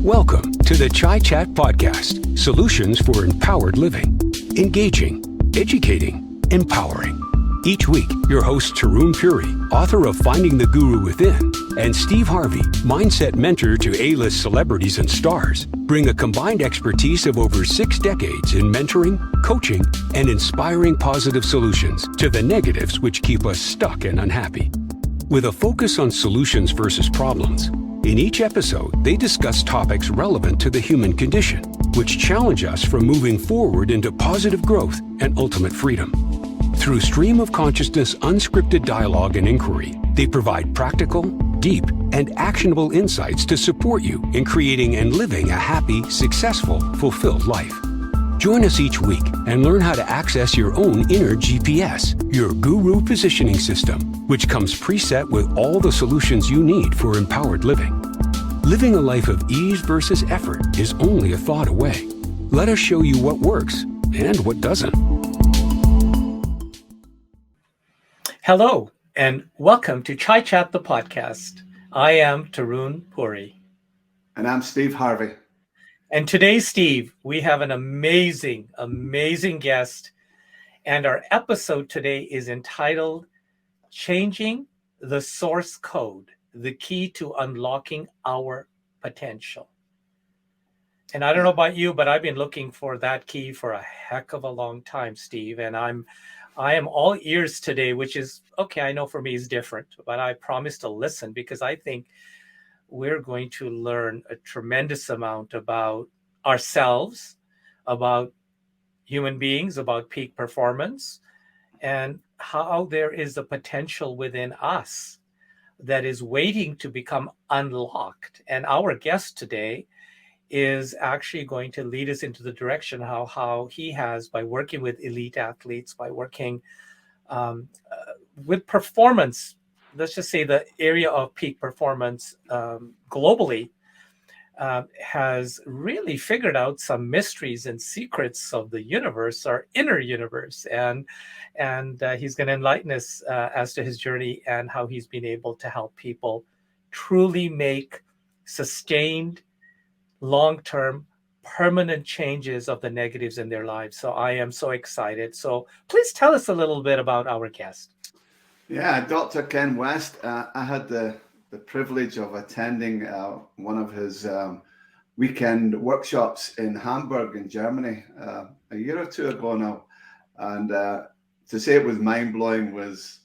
Welcome to the Chai Chat Podcast, solutions for empowered living. Engaging, educating, empowering. Each week, your hosts Tarun Puri, author of Finding the Guru Within, and Steve Harvey, mindset mentor to A-list celebrities and stars, bring a combined expertise of over 6 decades in mentoring, coaching, and inspiring positive solutions to the negatives which keep us stuck and unhappy. With a focus on solutions versus problems, in each episode, they discuss topics relevant to the human condition, which challenge us from moving forward into positive growth and ultimate freedom. Through stream of consciousness, unscripted dialogue and inquiry, they provide practical, deep, and actionable insights to support you in creating and living a happy, successful, fulfilled life. Join us each week and learn how to access your own inner GPS, your guru positioning system, which comes preset with all the solutions you need for empowered living. Living a life of ease versus effort is only a thought away. Let us show you what works and what doesn't. Hello, and welcome to Chai Chat, the podcast. I am Tarun Puri. And I'm Steve Harvey. And today, Steve, we have an amazing guest. And our episode today is entitled Changing the Source Code, the Key to Unlocking Our Potential. And I don't know about you, but I've been looking for that key for a heck of a long time, Steve. And I am all ears today, which is, okay, I know for me is different, but I promise to listen because I think we're going to learn a tremendous amount about ourselves, about human beings, about peak performance, and how there is a potential within us that is waiting to become unlocked. And our guest today is actually going to lead us into the direction how he has, by working with elite athletes, by working with performance, let's just say the area of peak performance globally, has really figured out some mysteries and secrets of the universe, our inner universe. And he's going to enlighten us as to his journey and how he's been able to help people truly make sustained, long-term, permanent changes of the negatives in their lives. So I am so excited. So please tell us a little bit about our guest. Yeah, Dr. Ken West. I had the privilege of attending one of his weekend workshops in Hamburg in Germany a year or two ago now. And to say it was mind-blowing was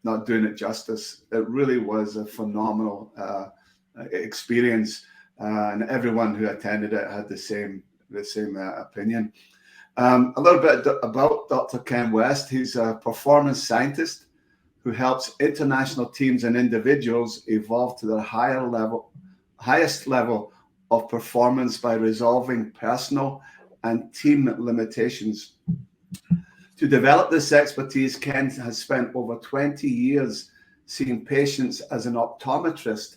not doing it justice. It really was a phenomenal experience. And everyone who attended it had the same opinion. A little bit about Dr. Ken West. He's a performance scientist who helps international teams and individuals evolve to their highest level of performance by resolving personal and team limitations. To develop this expertise, Ken has spent over 20 years seeing patients as an optometrist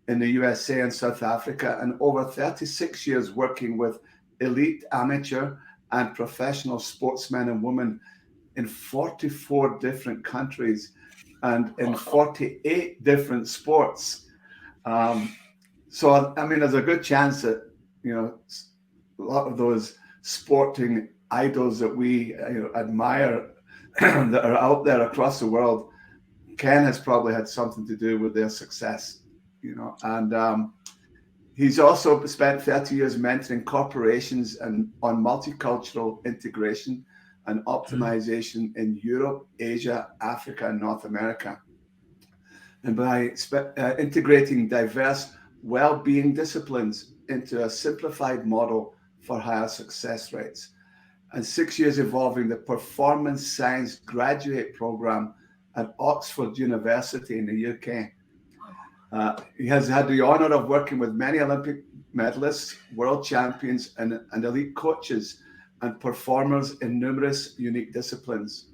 in the USA and South Africa, and over 36 years working with elite amateur and professional sportsmen and women in 44 different countries and in 48 different sports. So, I mean, there's a good chance that, a lot of those sporting idols that we admire that are out there across the world, Ken has probably had something to do with their success, and he's also spent 30 years mentoring corporations and on multicultural integration and optimization in Europe, Asia, Africa, and North America. And by integrating diverse well-being disciplines into a simplified model for higher success rates. And 6 years evolving the Performance Science Graduate Program at Oxford University in the UK. He has had the honor of working with many Olympic medalists, world champions, and elite coaches and performers in numerous unique disciplines.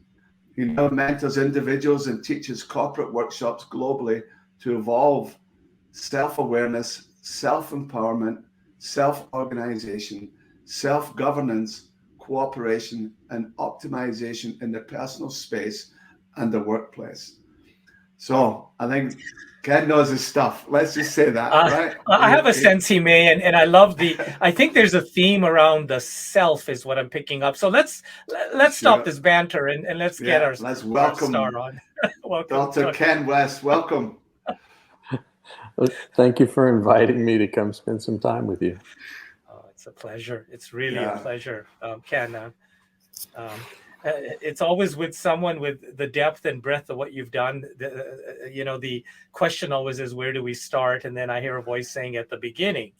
He now mentors individuals and teaches corporate workshops globally to evolve self-awareness, self-empowerment, self-organization, self-governance, cooperation and optimization in the personal space and the workplace. So I think Ken knows his stuff. Let's just say that, right? I have a sense he may, and I love I think there's a theme around the self is what I'm picking up. So let's stop this banter and let's get our star on. Welcome, Dr. Ken West. Welcome. Well, thank you for inviting me to come spend some time with you. Oh, it's a pleasure. It's really a pleasure, Ken. It's always with someone with the depth and breadth of what you've done. The question always is, where do we start? And then I hear a voice saying at the beginning.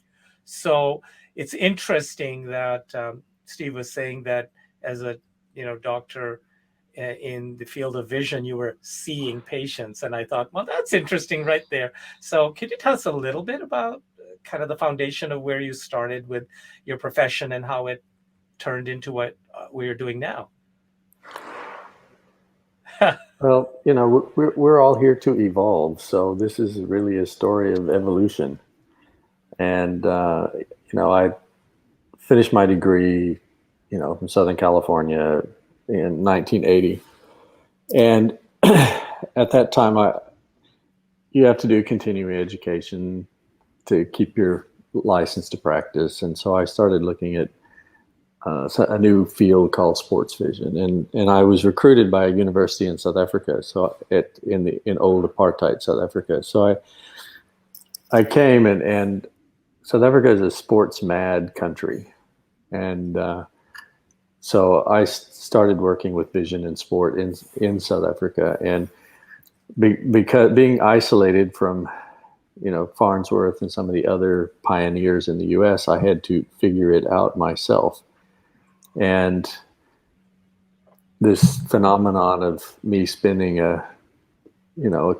So it's interesting that Steve was saying that as a doctor in the field of vision, you were seeing patients. And I thought, well, that's interesting right there. So could you tell us a little bit about kind of the foundation of where you started with your profession and how it turned into what we're doing now? Well, we're all here to evolve. So this is really a story of evolution. And, I finished my degree, from Southern California in 1980. And at that time, you have to do continuing education to keep your license to practice. And so I started looking at a new field called sports vision, and I was recruited by a university in South Africa, so in old apartheid South Africa. So I came, and South Africa is a sports mad country, and so I started working with vision and sport in South Africa, and because being isolated from Farnsworth and some of the other pioneers in the U.S., I had to figure it out myself. And this phenomenon of me spending a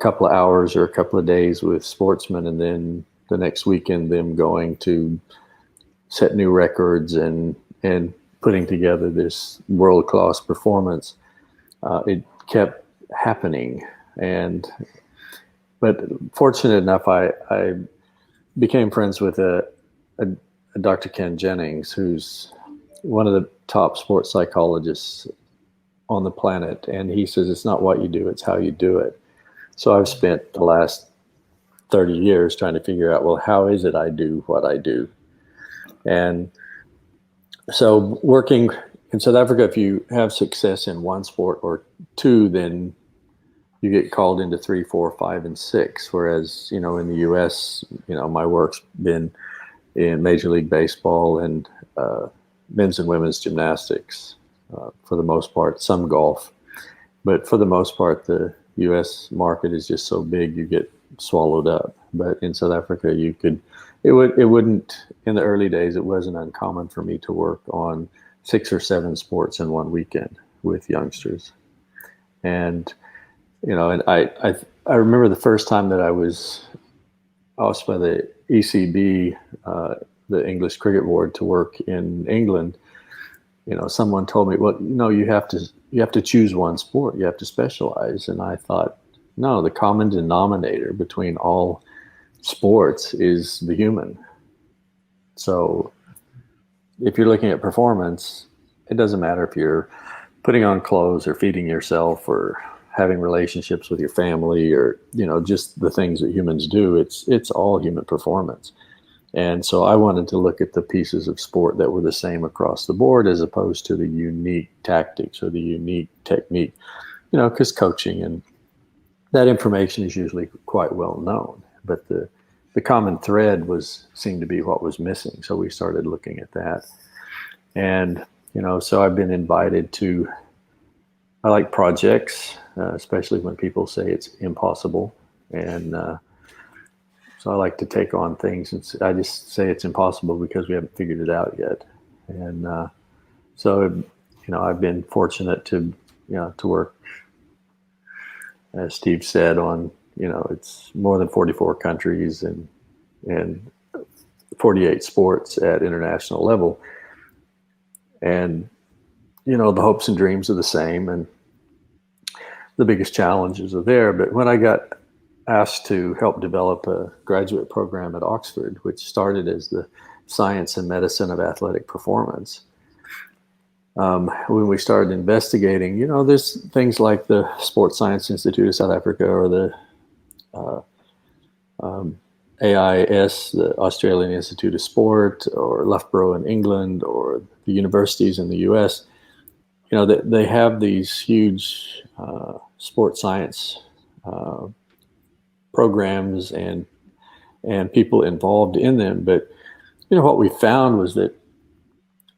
couple of hours or a couple of days with sportsmen, and then the next weekend them going to set new records and putting together this world-class performance, it kept happening. But fortunate enough, I became friends with a Dr. Ken Jennings, who's one of the top sports psychologists on the planet. And he says, it's not what you do, it's how you do it. So I've spent the last 30 years trying to figure out, well, how is it I do what I do? And so working in South Africa, if you have success in one sport or two, then you get called into 3, 4, 5, and 6. Whereas, in the US, my work's been in Major League Baseball and men's and women's gymnastics, for the most part, some golf. But for the most part, the U.S. market is just so big, you get swallowed up. But in South Africa, it wouldn't, in the early days, it wasn't uncommon for me to work on 6 or 7 sports in one weekend with youngsters. And, and I remember the first time that I was asked by the ECB, the English Cricket Board, to work in England. Someone told me, well, you have to choose one sport, you have to specialize. And I thought, no, the common denominator between all sports is the human. So if you're looking at performance, it doesn't matter if you're putting on clothes or feeding yourself or having relationships with your family or, just the things that humans do. It's all human performance. And so I wanted to look at the pieces of sport that were the same across the board, as opposed to the unique tactics or the unique technique, because coaching and that information is usually quite well known. But the common thread seemed to be what was missing. So we started looking at that. And, so I've been invited I like projects, especially when people say it's impossible. And, so I like to take on things, and I just say it's impossible because we haven't figured it out yet. And so, I've been fortunate to work, as Steve said, on, it's more than 44 countries and 48 sports at international level. And, the hopes and dreams are the same, and the biggest challenges are there. But when I got asked to help develop a graduate program at Oxford, which started as the Science and Medicine of Athletic Performance, when we started investigating, there's things like the Sports Science Institute of South Africa, or the AIS, the Australian Institute of Sport, or Loughborough in England, or the universities in the US. They have these huge sports science programs and people involved in them. But what we found was that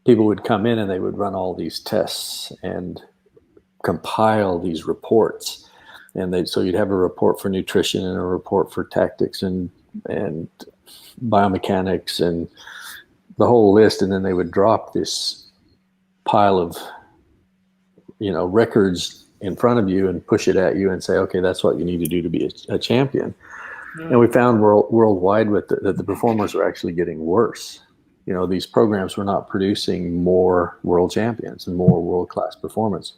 people would come in and they would run all these tests and compile these reports, and so you'd have a report for nutrition and a report for tactics and biomechanics and the whole list, and then they would drop this pile of records in front of you and push it at you and say, okay, that's what you need to do to be a champion. And we found worldwide that the performers were actually getting worse. These programs were not producing more world champions and more world-class performance.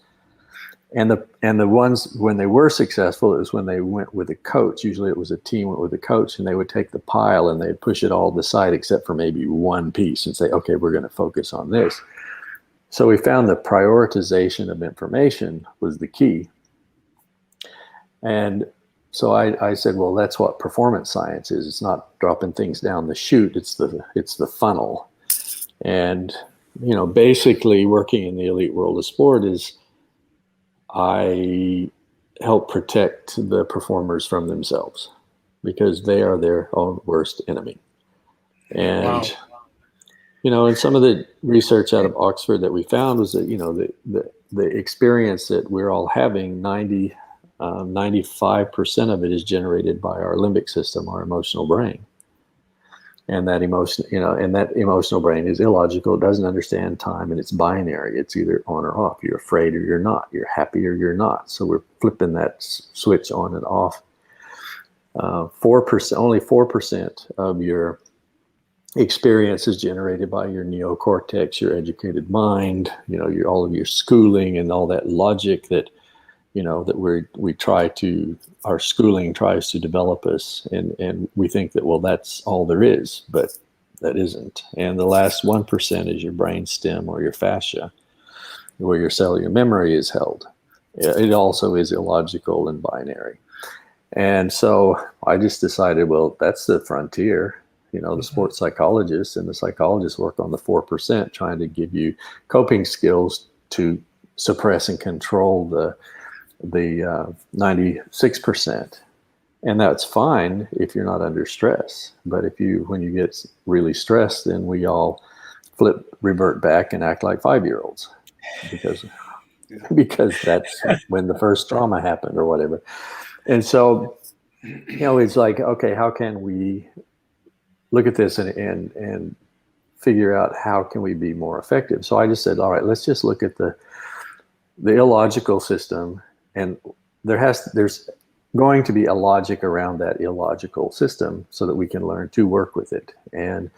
And the ones, when they were successful, it was when they went with a coach. Usually it was a team went with a coach, and they would take the pile and they'd push it all to the side except for maybe one piece and say, okay, we're going to focus on this. So we found the prioritization of information was the key. And so I said, well, that's what performance science is. It's not dropping things down the chute. It's the funnel. And, basically working in the elite world of sport is I help protect the performers from themselves, because they are their own worst enemy. And, and some of the research out of Oxford that we found was that, the experience that we're all having, 95% of it is generated by our limbic system, our emotional brain. And that emotional brain is illogical. It doesn't understand time, and it's binary. It's either on or off. You're afraid or you're not. You're happy or you're not. So we're flipping that switch on and off. 4%, only 4% of your experience is generated by your neocortex, your educated mind, all of your schooling and all that logic that, our schooling tries to develop us, and we think that, well, that's all there is, but that isn't. And the last 1% is your brain stem or your fascia, where your cellular memory is held. It also is illogical and binary. And so I just decided, well, that's the frontier. The sports psychologists and the psychologists work on the 4%, trying to give you coping skills to suppress and control the 96%. And that's fine if you're not under stress. But when you get really stressed, then we all revert back and act like 5-year-olds because that's when the first trauma happened or whatever. And so, it's like, okay, how can we look at this and figure out how can we be more effective? So I just said, all right, let's just look at the illogical system, and there's going to be a logic around that illogical system so that we can learn to work with it. And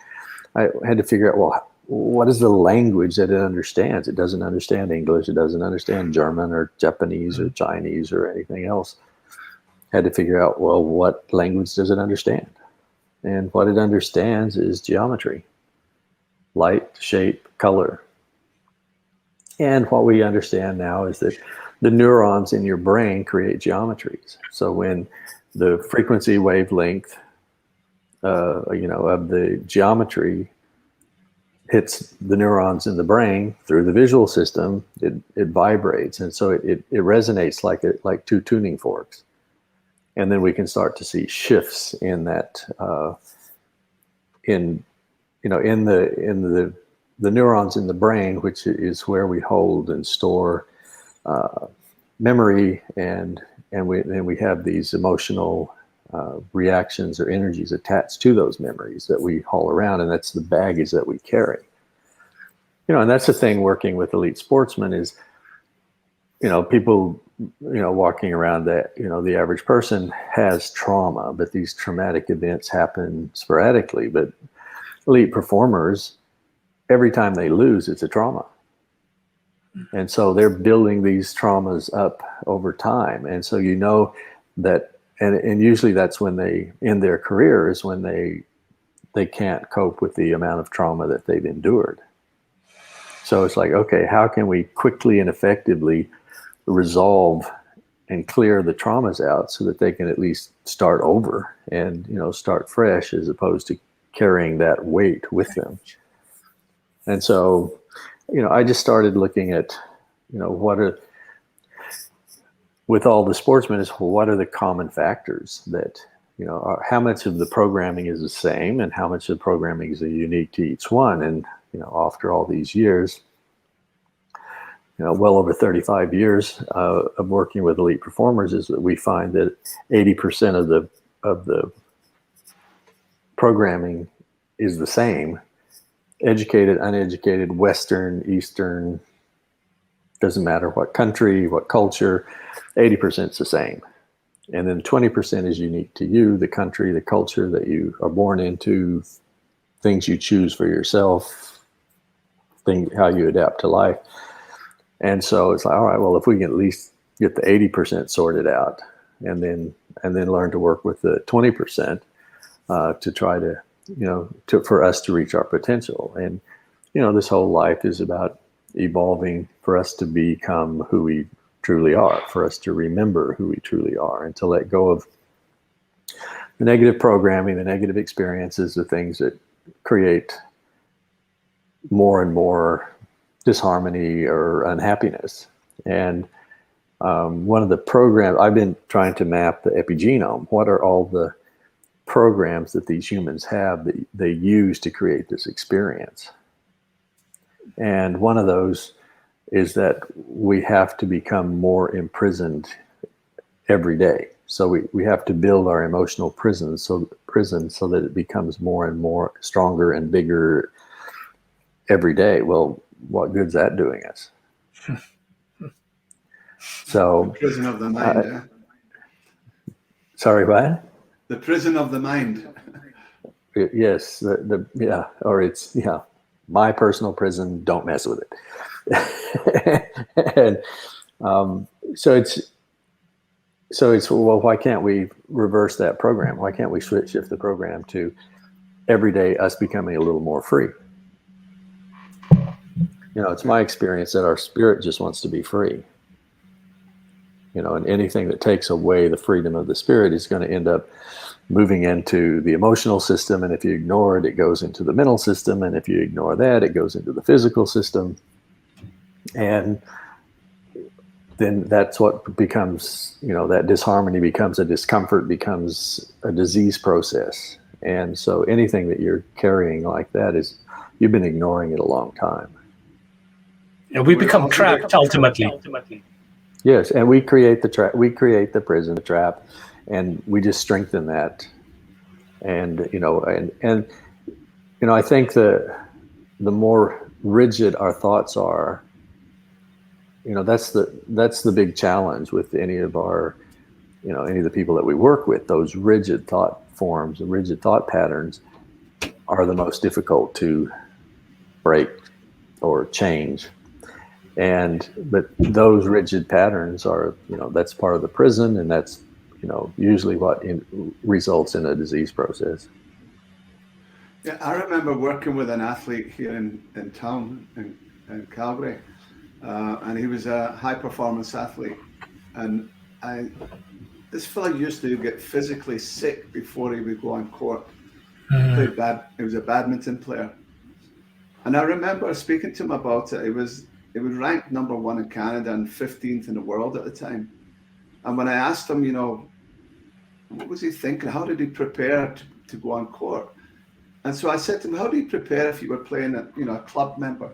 I had to figure out, well, what is the language that it understands? It doesn't understand English. It doesn't understand German or Japanese or Chinese or anything else. Had to figure out, well, what language does it understand? And what it understands is geometry, light, shape, color. And what we understand now is that the neurons in your brain create geometries. So when the frequency wavelength, of the geometry hits the neurons in the brain through the visual system, it vibrates, and so it resonates like two tuning forks. And then we can start to see shifts in that, in the neurons in the brain, which is where we hold and store memory, and we have these emotional reactions or energies attached to those memories that we haul around, and that's the baggage that we carry. And that's the thing working with elite sportsmen is, people, walking around that, the average person has trauma, but these traumatic events happen sporadically. But elite performers, every time they lose, it's a trauma. And so they're building these traumas up over time. And so that, and usually that's when they, in their career, is when they can't cope with the amount of trauma that they've endured. So it's like, okay, how can we quickly and effectively resolve and clear the traumas out so that they can at least start over and, start fresh, as opposed to carrying that weight with them. And so, I just started looking at, with all the sportsmen, is what are the common factors that, how much of the programming is the same and how much of the programming is unique to each one. And, after all these years, well over 35 years of working with elite performers, is that we find that 80% of the programming is the same. Educated, uneducated, Western, Eastern, doesn't matter what country, what culture, 80% is the same. And then 20% is unique to you, the country, the culture that you are born into, things you choose for yourself, how you adapt to life. And so it's like, all right, well, if we can at least get the 80% sorted out and then learn to work with the 20% to try to, for us to reach our potential. And, this whole life is about evolving for us to become who we truly are, for us to remember who we truly are, and to let go of the negative programming, the negative experiences, the things that create more and more disharmony or unhappiness. And one of the programs, I've been trying to map the epigenome. What are all the programs that these humans have that they use to create this experience? And one of those is that we have to become more imprisoned every day. So we have to build our emotional prison so that it becomes more and more stronger and bigger every day. Well, what good's that doing us? So the prison of the mind. Sorry, what? The prison of the mind. Yes, or it's my personal prison. Don't mess with it. And so it's well, why can't we reverse that program? Why can't we shift the program to every day us becoming a little more free? It's my experience that our spirit just wants to be free. And anything that takes away the freedom of the spirit is going to end up moving into the emotional system. And if you ignore it, it goes into the mental system. And if you ignore that, it goes into the physical system. And then that's what becomes, that disharmony becomes a discomfort, becomes a disease process. And so anything that you're carrying like that is, you've been ignoring it a long time. And we become trapped ultimately. Yes, and we create the trap. We create the prison, the trap, and we just strengthen that. And I think the more rigid our thoughts are, that's the big challenge with any of our, any of the people that we work with. Those rigid thought forms and rigid thought patterns are the most difficult to break or change. But those rigid patterns are, that's part of the prison, and that's, usually what results in a disease process. Yeah, I remember working with an athlete here in town, in Calgary, and he was a high performance athlete. And this fella used to get physically sick before he would go on court. He was a badminton player. And I remember speaking to him about it. He was ranked number 1 in Canada and 15th in the world at the time. And when I asked him, what was he thinking? How did he prepare to go on court? And so I said to him, how do you prepare if you were playing a club member?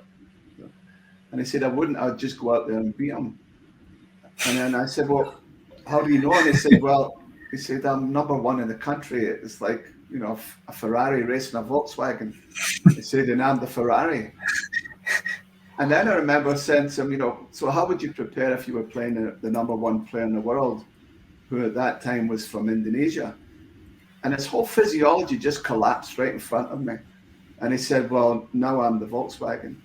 And he said, I wouldn't. I'd just go out there and beat him. And then I said, well, how do you know? And he said, I'm number 1 in the country. It's like, a Ferrari racing a Volkswagen. He said, and I'm the Ferrari. And then I remember saying to him, so how would you prepare if you were playing the number 1 player in the world, who at that time was from Indonesia? And his whole physiology just collapsed right in front of me. And he said, well, now I'm the Volkswagen.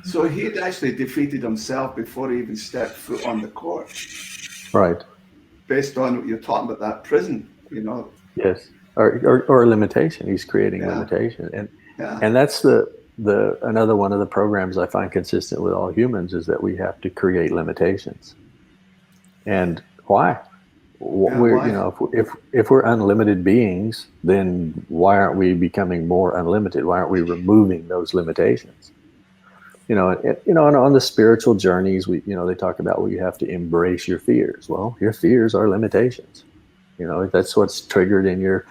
So he had actually defeated himself before he even stepped foot on the court. Right. Based on what you're talking about, that prison, Yes. Or limitation. He's creating limitation. And that's the another one of the programs I find consistent with all humans is that we have to create limitations. And why? We're, Why? if we're unlimited beings, then why aren't we becoming more unlimited? Why aren't we removing those limitations? And on the spiritual journeys, they talk about, well, you have to embrace your fears. Well, your fears are limitations. That's what's triggered in your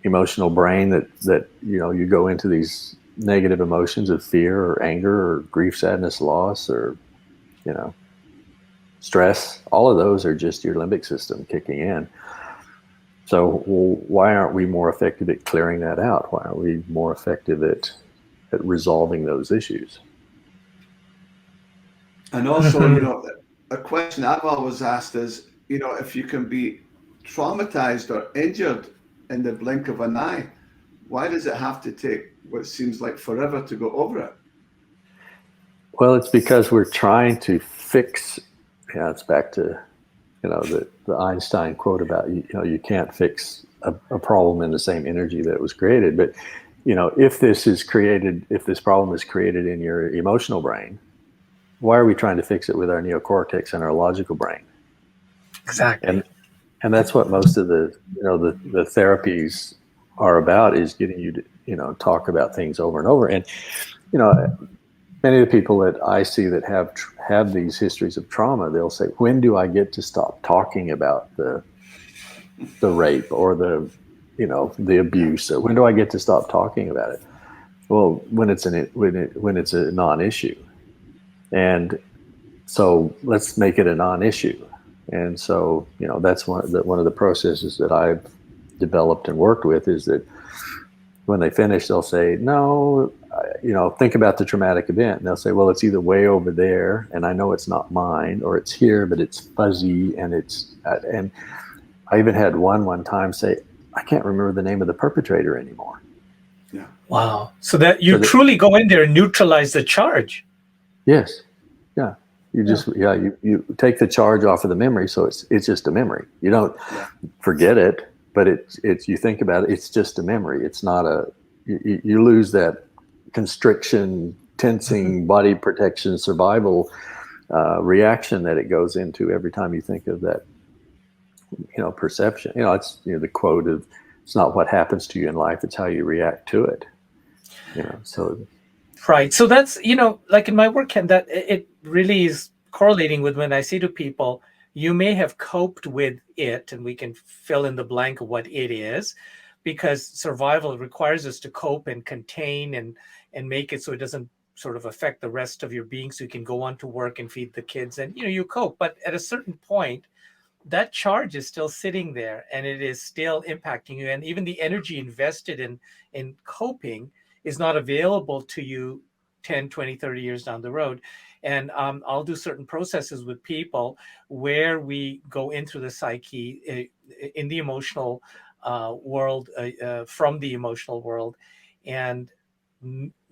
emotional brain, that you go into these negative emotions of fear or anger or grief, sadness, loss, or stress. All of those are just your limbic system kicking in. So, why aren't we more effective at clearing that out? Why aren't we more effective at resolving those issues? And also, a question I've always asked is, if you can be traumatized or injured in the blink of an eye, why does it have to take what seems like forever to go over it? Well, it's because we're trying to fix. Yeah, it's back to the Einstein quote about you can't fix a problem in the same energy that it was created. But if this problem is created in your emotional brain, why are we trying to fix it with our neocortex and our logical brain? Exactly. And that's what most of the therapies are about, is getting you to talk about things over and over. And many of the people that I see that have these histories of trauma, they'll say, when do I get to stop talking about the rape or the abuse? Or when do I get to stop talking about it? Well, when it's a non-issue. And so let's make it a non-issue. And so, that's one of the processes that I've developed and worked with, is that when they finish, they'll say, no, think about the traumatic event. And they'll say, well, it's either way over there, and I know it's not mine, or it's here, but it's fuzzy. And I even had one time say, I can't remember the name of the perpetrator anymore. Yeah. Wow. So that you truly go in there and neutralize the charge. Yes. Yeah. You take the charge off of the memory, so it's just a memory. You don't forget it, but it's you think about it, it's just a memory. It's not you lose that constriction, tensing, body protection, survival reaction that it goes into every time you think of that perception. It's the quote of, it's not what happens to you in life, it's how you react to it. So Right. So that's, like in my work, Ken, that it really is correlating with when I say to people, you may have coped with it, and we can fill in the blank of what it is, because survival requires us to cope and contain and make it so it doesn't sort of affect the rest of your being, so you can go on to work and feed the kids, and you cope. But at a certain point, that charge is still sitting there, and it is still impacting you, and even the energy invested in coping is not available to you 10, 20, 30 years down the road. And I'll do certain processes with people where we go into the psyche in the emotional world, from the emotional world, and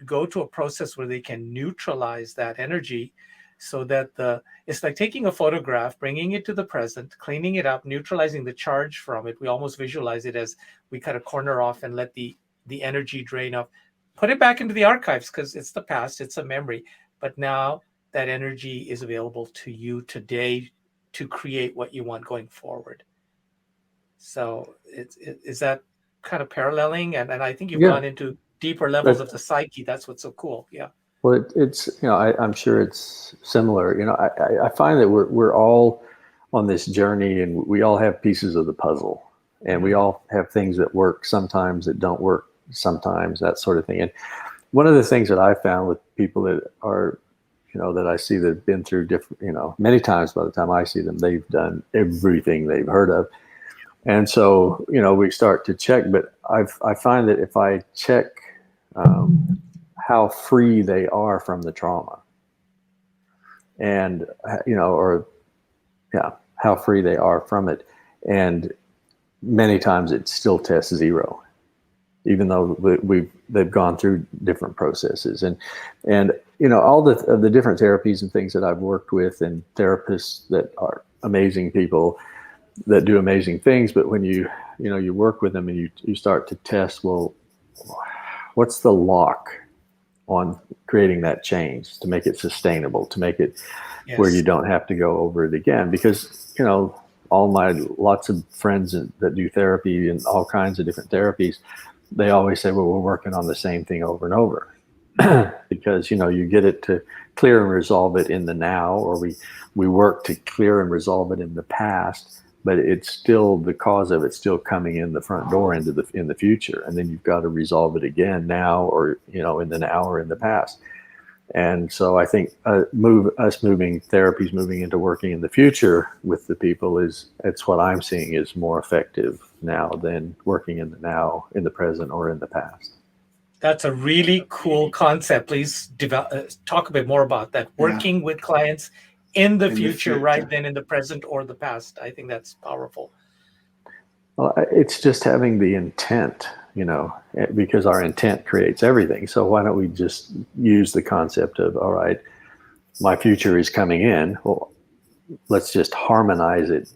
go to a process where they can neutralize that energy, so that it's like taking a photograph, bringing it to the present, cleaning it up, neutralizing the charge from it. We almost visualize it as we cut a corner off and let the energy drain off. Put it back into the archives, because it's the past, it's a memory. But now that energy is available to you today to create what you want going forward. So is that kind of paralleling? And I think you've gone into deeper levels of the psyche. That's what's so cool. Yeah. Well, it's I'm sure it's similar. I find that we're all on this journey, and we all have pieces of the puzzle, and we all have things that work sometimes, that don't work sometimes, that sort of thing. And one of the things that I found with people that are, that I see that have been through different, many times by the time I see them, they've done everything they've heard of. And so, we start to check, but I find that if I check how free they are from the trauma, and, how free they are from it. And many times it still tests zero, even though they've gone through different processes, and all the different therapies and things that I've worked with, and therapists that are amazing people that do amazing things. But when you work with them and you start to test, well, what's the lock on creating that change, to make it sustainable, to make it Yes. where you don't have to go over it again. Because, lots of friends that do therapy and all kinds of different therapies, they always say, well, we're working on the same thing over and over. Because, you get it to clear and resolve it in the now, or we work to clear and resolve it in the past, but it's still, the cause of it's still coming in the front door in the future. And then you've got to resolve it again now, or, in the now or in the past. And so I think therapies moving into working in the future with the people it's what I'm seeing is more effective now than working in the now, in the present, or in the past. That's a really cool concept. Please talk a bit more about that. Working with clients in the future rather than in the present or the past. I think that's powerful. Well, it's just having the intent, because our intent creates everything. So why don't we just use the concept of, all right, my future is coming in. Well, let's just harmonize it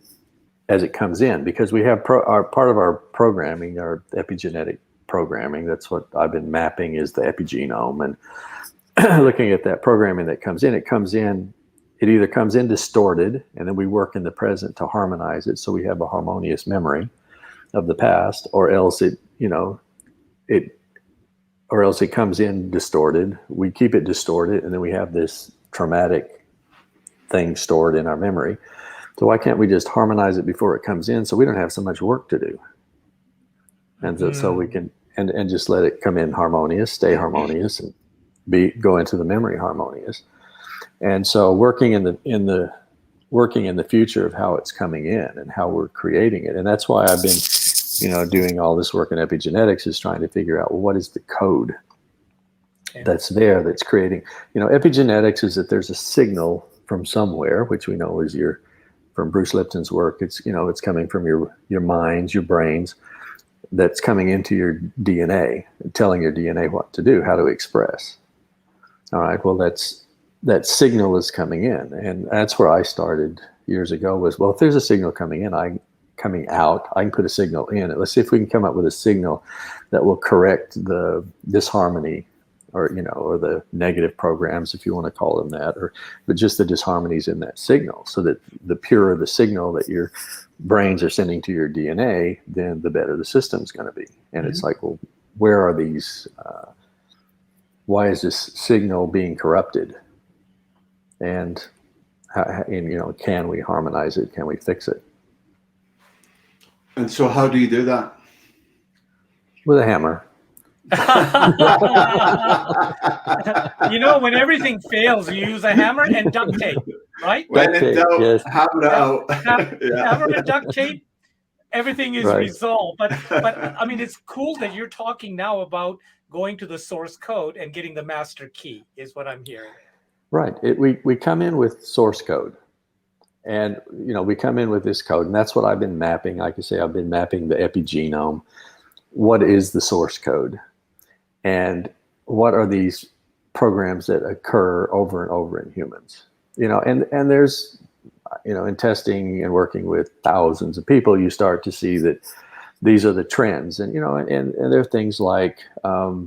as it comes in, because we have our part of our programming, our epigenetic programming. That's what I've been mapping, is the epigenome, and looking at that programming that comes in. It either comes in distorted, and then we work in the present to harmonize it, so we have a harmonious memory of the past, or else it comes in distorted. We keep it distorted, and then we have this traumatic thing stored in our memory. So why can't we just harmonize it before it comes in, so we don't have so much work to do? And so we can and just let it come in harmonious, stay harmonious, and go into the memory harmonious. And so working in the future of how it's coming in and how we're creating it. And that's why I've been, doing all this work in epigenetics, is trying to figure out, well, what is the code that's there that's creating, epigenetics is that there's a signal from somewhere, which we know is from Bruce Lipton's work. It's, it's coming from your minds, your brains, that's coming into your DNA, telling your DNA what to do, how to express. All right. Well, that signal is coming in. And that's where I started years ago, was, well, if there's a signal coming coming out, I can put a signal in it. Let's see if we can come up with a signal that will correct the disharmony, or the negative programs, if you want to call them that, but just the disharmonies in that signal, so that the purer the signal that your brains are sending to your DNA, then the better the system's going to be. And it's like, well, where are these, why is this signal being corrupted? And can we harmonize it? Can we fix it? And so how do you do that? With a hammer. When everything fails, you use a hammer and duct tape, right? When in doubt, yes. hammer it out. Hammer and duct tape, everything is resolved. But I mean, it's cool that you're talking now about going to the source code and getting the master key, is what I'm hearing. Right. We come in with source code, and we come in with this code, and that's what I've been mapping. Like I say, I've been mapping the epigenome. What is the source code? And what are these programs that occur over and over in humans? And there's, in testing and working with thousands of people, you start to see that these are the trends. And, and there are things like, I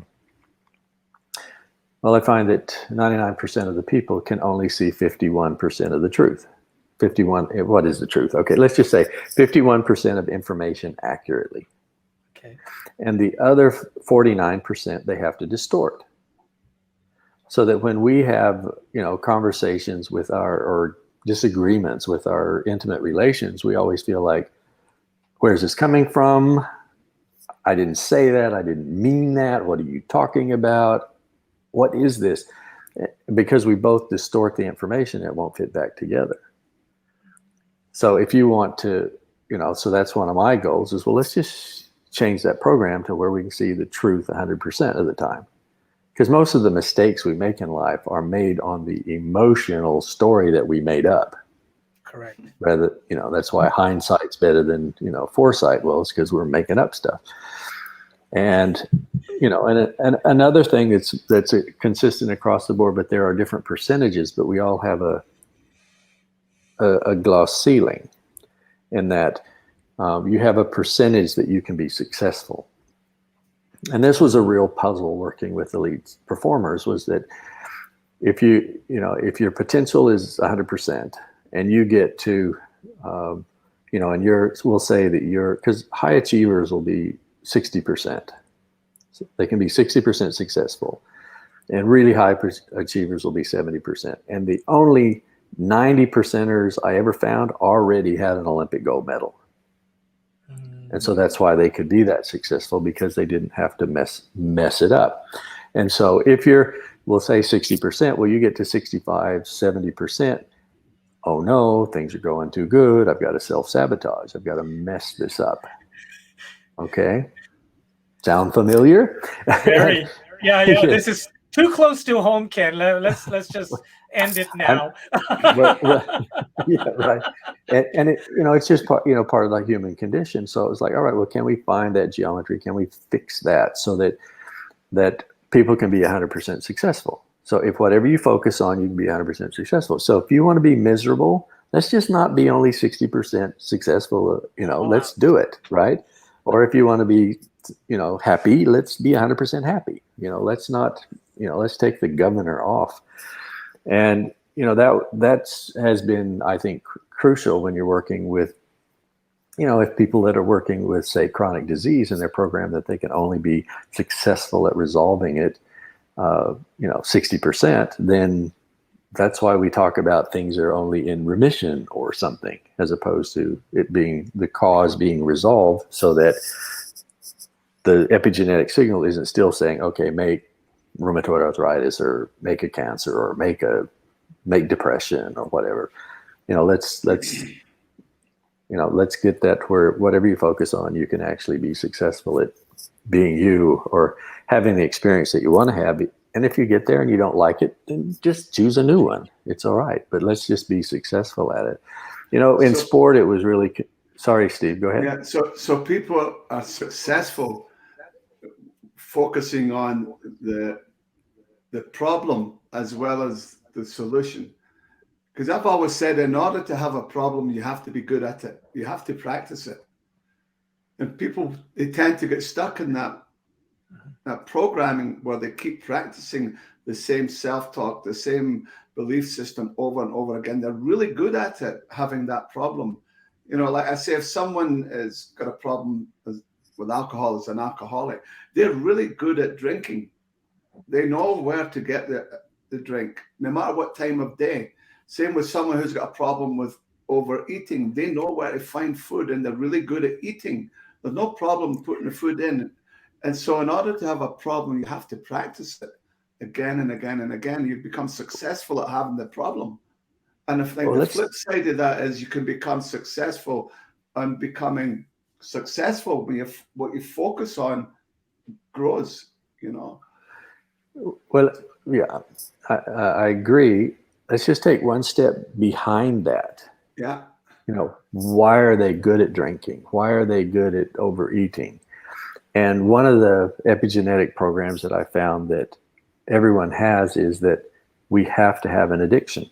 find that 99% of the people can only see 51% of the truth. 51, what is the truth? Okay, let's just say 51% of information accurately. Okay. And the other 49% they have to distort. So that when we have, conversations with or disagreements with our intimate relations, we always feel like, where's this coming from? I didn't say that. I didn't mean that. What are you talking about? What is this? Because we both distort the information, it won't fit back together. So if you want to, so that's one of my goals is, well, let's just change that program to where we can see the truth 100% of the time. Because most of the mistakes we make in life are made on the emotional story that we made up. Correct. Rather, that's why hindsight's better than, foresight. Well, it's because we're making up stuff. And, and another thing that's consistent across the board, but there are different percentages, but we all have a glass ceiling, in that you have a percentage that you can be successful. And this was a real puzzle working with elite performers, was that if if your potential is 100% and you get to, and we'll say that because high achievers will be 60%. So they can be 60% successful, and really high achievers will be 70%. And the only 90%ers I ever found already had an Olympic gold medal. And so that's why they could be that successful, because they didn't have to mess it up. And so if we'll say 60%, well, you get to 65, 70%. Oh no, things are going too good. I've got to self-sabotage. I've got to mess this up. Okay. Sound familiar? Very. Yeah. This is too close to home, Ken. Let's just end it now. Yeah, right. And it's just part of the human condition. So it was like, all right, well, can we find that geometry? Can we fix that so that people can be 100% successful? So if whatever you focus on, you can be 100% successful. So if you want to be miserable, let's just not be only 60% successful. Let's do it, right? Or if you want to be, happy, let's be 100% happy. Let's not, let's take the governor off. And that has been, I think, crucial when you're working with, if people that are working with, say, chronic disease, and they're programmed that they can only be successful at resolving it, 60%, then that's why we talk about things are only in remission or something, as opposed to it being the cause being resolved, so that the epigenetic signal isn't still saying, okay, make rheumatoid arthritis, or make a cancer, or make depression, or whatever. Let's get that where whatever you focus on, you can actually be successful at being you, or having the experience that you want to have. And if you get there and you don't like it, then just choose a new one. It's all right. But let's just be successful at it. In sport, it was really, sorry, Steve, go ahead. Yeah. So people are successful focusing on the problem as well as the solution. Because I've always said, in order to have a problem, you have to be good at it. You have to practice it. And people, they tend to get stuck in that programming where they keep practicing the same self-talk, the same belief system over and over again. They're really good at it, having that problem. Like I say, if someone has got a problem with alcohol as an alcoholic, they're really good at drinking. They know where to get the drink, no matter what time of day. Same with someone who's got a problem with overeating. They know where to find food, and they're really good at eating. There's no problem putting the food in. And so in order to have a problem, you have to practice it again and again and again. You become successful at having the problem. And the flip side of that is you can become successful, and becoming successful when what you focus on grows, Well, yeah, I agree. Let's just take one step behind that. Yeah. Why are they good at drinking? Why are they good at overeating? And one of the epigenetic programs that I found that everyone has is that we have to have an addiction.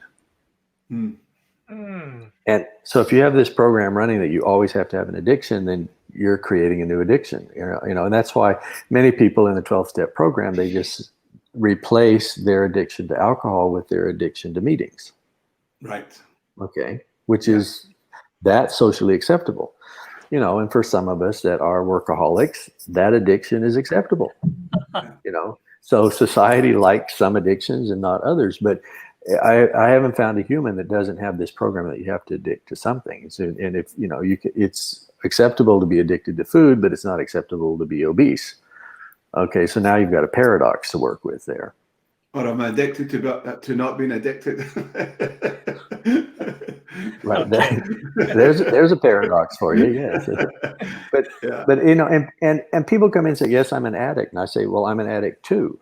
And so if you have this program running that you always have to have an addiction, then you're creating a new addiction. And that's why many people in the 12-step program, they just replace their addiction to alcohol with their addiction to meetings. Right. Okay. Which is that socially acceptable. And for some of us that are workaholics, that addiction is acceptable. So society likes some addictions and not others. But I haven't found a human that doesn't have this program that you have to addict to something. And if it's acceptable to be addicted to food, but it's not acceptable to be obese. Okay, so now you've got a paradox to work with there. Or I'm addicted to not being addicted. Right. There's a paradox for you, yes. But and people come in and say, yes, I'm an addict. And I say, well, I'm an addict too.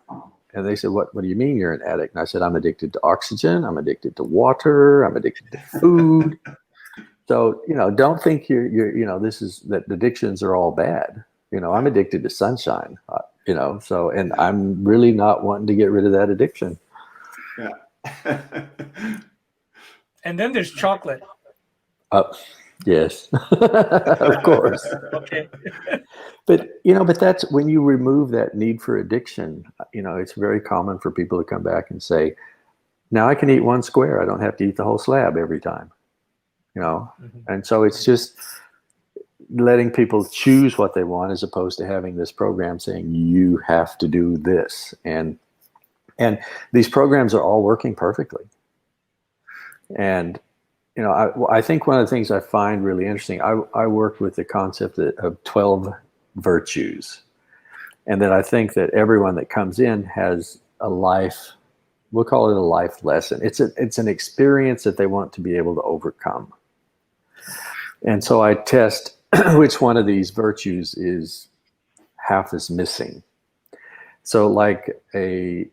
And they said, what do you mean you're an addict? And I said, I'm addicted to oxygen, I'm addicted to water, I'm addicted to food. So, don't think that addictions are all bad. I'm addicted to sunshine, so, and I'm really not wanting to get rid of that addiction. Yeah. And then there's chocolate. Yes, of course. Okay. But that's when you remove that need for addiction. It's very common for people to come back and say, now I can eat one square. I don't have to eat the whole slab every time. Mhm. And so it's just letting people choose what they want, as opposed to having this program saying you have to do this. And these programs are all working perfectly. And I think one of the things I find really interesting, I work with the concept of 12 virtues, and that I think that everyone that comes in has a life, we'll call it a life lesson. It's an experience that they want to be able to overcome. And so I test which one of these virtues is half is missing. So like a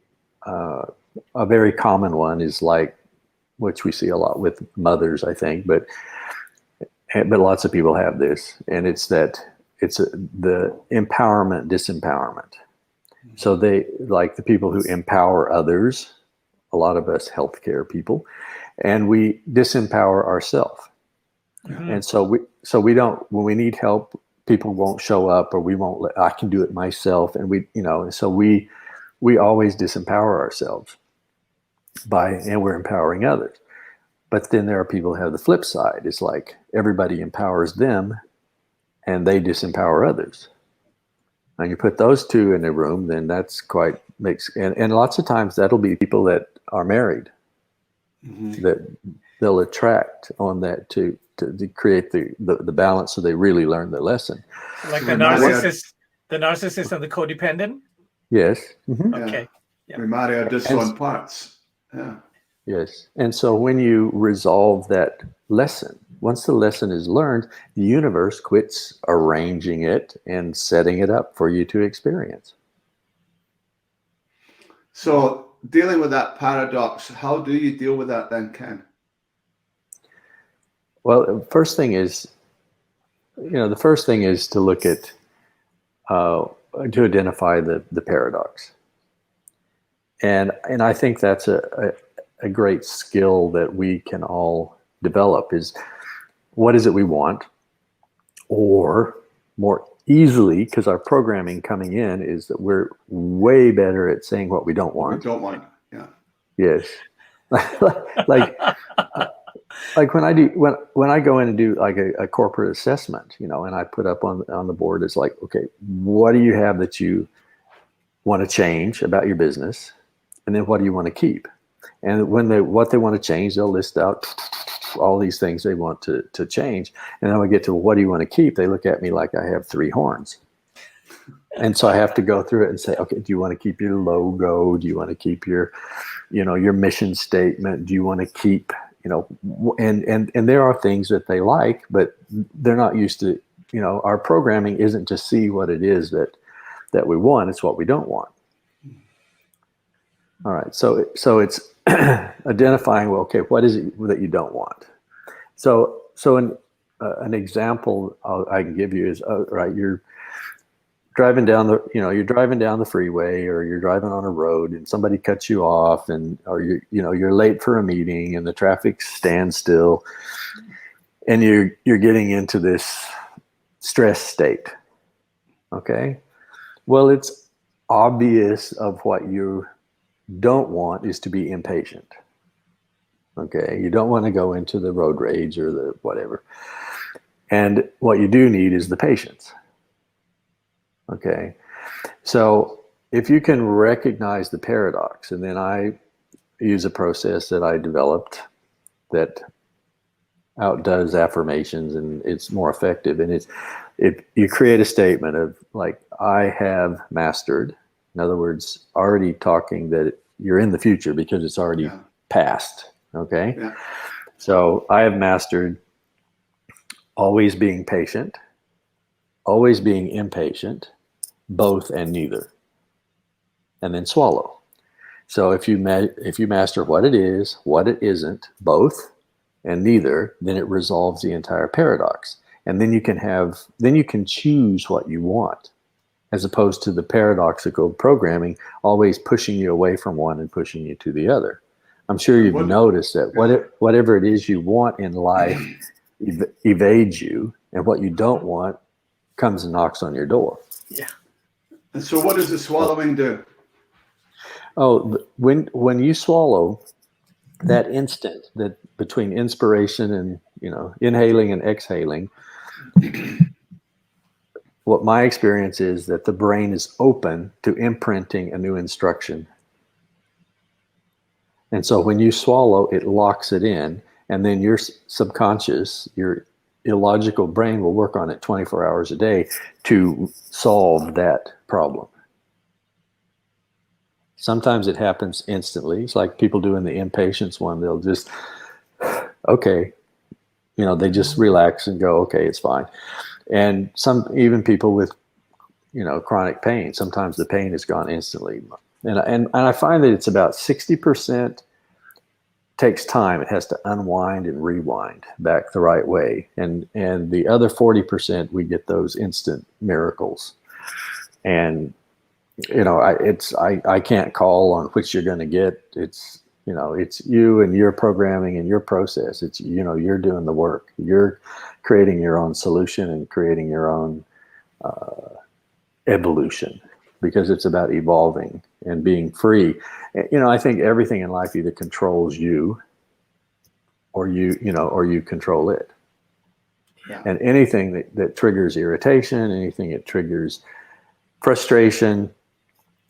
very common one is like, which we see a lot with mothers, I think, but lots of people have this, and it's the empowerment, disempowerment. So they, like the people who empower others, a lot of us healthcare people, and we disempower ourselves. Mhm. And so we don't, when we need help, people won't show up, or we won't I can do it myself. And so we always disempower ourselves and we're empowering others. But then there are people who have the flip side. It's like everybody empowers them and they disempower others. And you put those two in a room, then that's quite and lots of times that'll be people that are married, that they'll attract on that to create the balance, so they really learn the lesson. Like the narcissist and the codependent. Yes. Yeah. Okay. Yeah. We marry our dissonant parts. Yeah. Yes. And so when you resolve that lesson, once the lesson is learned, the universe quits arranging it and setting it up for you to experience. So dealing with that paradox, how do you deal with that then, Ken? Well, first thing is to look at, to identify the paradox. And I think that's a great skill that we can all develop, is what is it we want? Or more easily, because our programming coming in is that we're way better at saying what we don't want. We don't want, yeah. Yes. like when I go in and do like a corporate assessment, and I put up on the board, it's like, okay, what do you have that you want to change about your business? And then what do you want to keep? And what they want to change, they'll list out all these things they want to change. And then when I get to what do you want to keep, they look at me like I have three horns. And so I have to go through it and say, okay, do you want to keep your logo? Do you want to keep your mission statement? Do you want to keep, and there are things that they like, but they're not used to, our programming isn't to see what it is that we want. It's what we don't want. All right. So it's identifying, well, okay, what is it that you don't want? So an example I can give you is, right, you're driving down the freeway, or you're driving on a road and somebody cuts you off, or you're late for a meeting and the traffic stands still, and you're getting into this stress state. Okay. Well, it's obvious of what you don't want is to be impatient. Okay. You don't want to go into the road rage or the whatever. And what you do need is the patience. Okay. So if you can recognize the paradox, and then I use a process that I developed that outdoes affirmations, and it's more effective. And you create a statement of like, I have mastered. In other words, already talking that you're in the future because it's already past. Okay. Yeah. So I have mastered always being patient, always being impatient, both and neither, and then swallow. So if you master what it is, what it isn't, both and neither, then it resolves the entire paradox. And then you can choose what you want, as opposed to the paradoxical programming always pushing you away from one and pushing you to the other. I'm sure you've noticed that whatever it is you want in life, evades you, and what you don't want comes and knocks on your door. Yeah. And so what does the swallowing do? Oh, when you swallow, that instant that between inspiration and, inhaling and exhaling, what my experience is that the brain is open to imprinting a new instruction. And so when you swallow, it locks it in, and then your subconscious, your illogical brain will work on it 24 hours a day to solve that problem. Sometimes it happens instantly. It's like people do in the impatience one. They'll just, okay, they just relax and go, okay, it's fine. And even people with, chronic pain, sometimes the pain is gone instantly. And I find that it's about 60% takes time. It has to unwind and rewind back the right way. And the other 40%, we get those instant miracles. And I can't call on which you're going to get. It's you and your programming and your process. It's, you're doing the work. You're creating your own solution and creating your own evolution, because it's about evolving and being free. I think everything in life either controls you or you control it. Yeah. And anything that triggers irritation, anything that triggers frustration,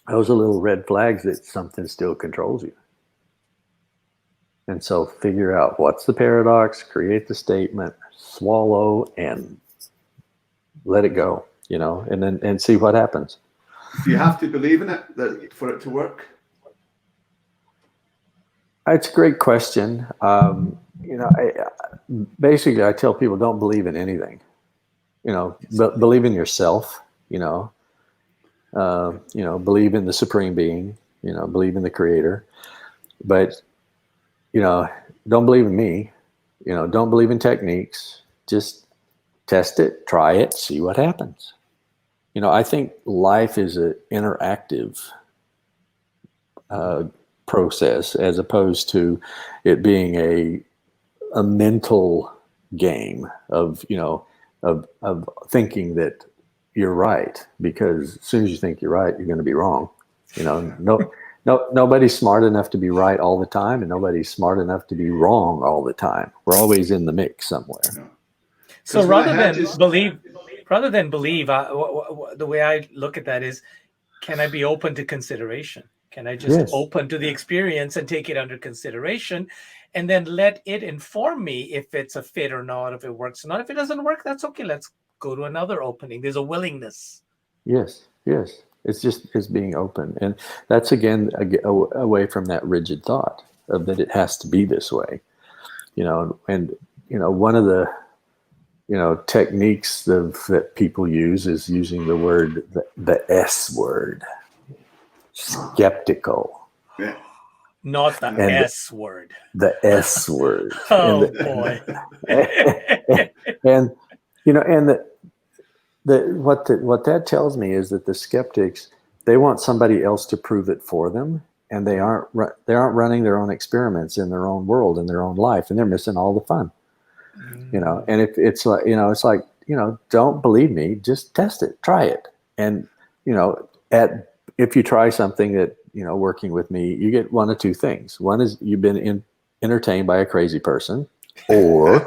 those are little red flags that something still controls you. And so figure out what's the paradox, create the statement, swallow, and let it go, and see what happens. Do you have to believe in it for it to work? It's a great question. Basically, I tell people don't believe in anything. Believe in yourself. Believe in the supreme being, believe in the creator, but, don't believe in me, don't believe in techniques, just test it, try it, see what happens. I think life is an interactive process, as opposed to it being a mental game of thinking that you're right, because as soon as you think you're right, you're going to be wrong. Nobody's smart enough to be right all the time, and nobody's smart enough to be wrong all the time. We're always in the mix somewhere. So rather than believe, the way I look at that is, can I be open to consideration? Can I just open to the experience and take it under consideration, and then let it inform me if it's a fit or not, if it works or not. If it doesn't work, that's okay. Let's go to another opening. There's a willingness. Yes. It's being open. And that's, again, away from that rigid thought of that it has to be this way. And one of the, techniques that people use is using the word, the S word, skeptical. Yeah. Not the S word. The S word. Oh, boy. And what that tells me is that the skeptics, they want somebody else to prove it for them, and they aren't running their own experiments in their own world, in their own life, and they're missing all the fun. And if it's like, don't believe me, just test it, try it. And, if you try something that, working with me, you get one of two things. One is you've been entertained by a crazy person, or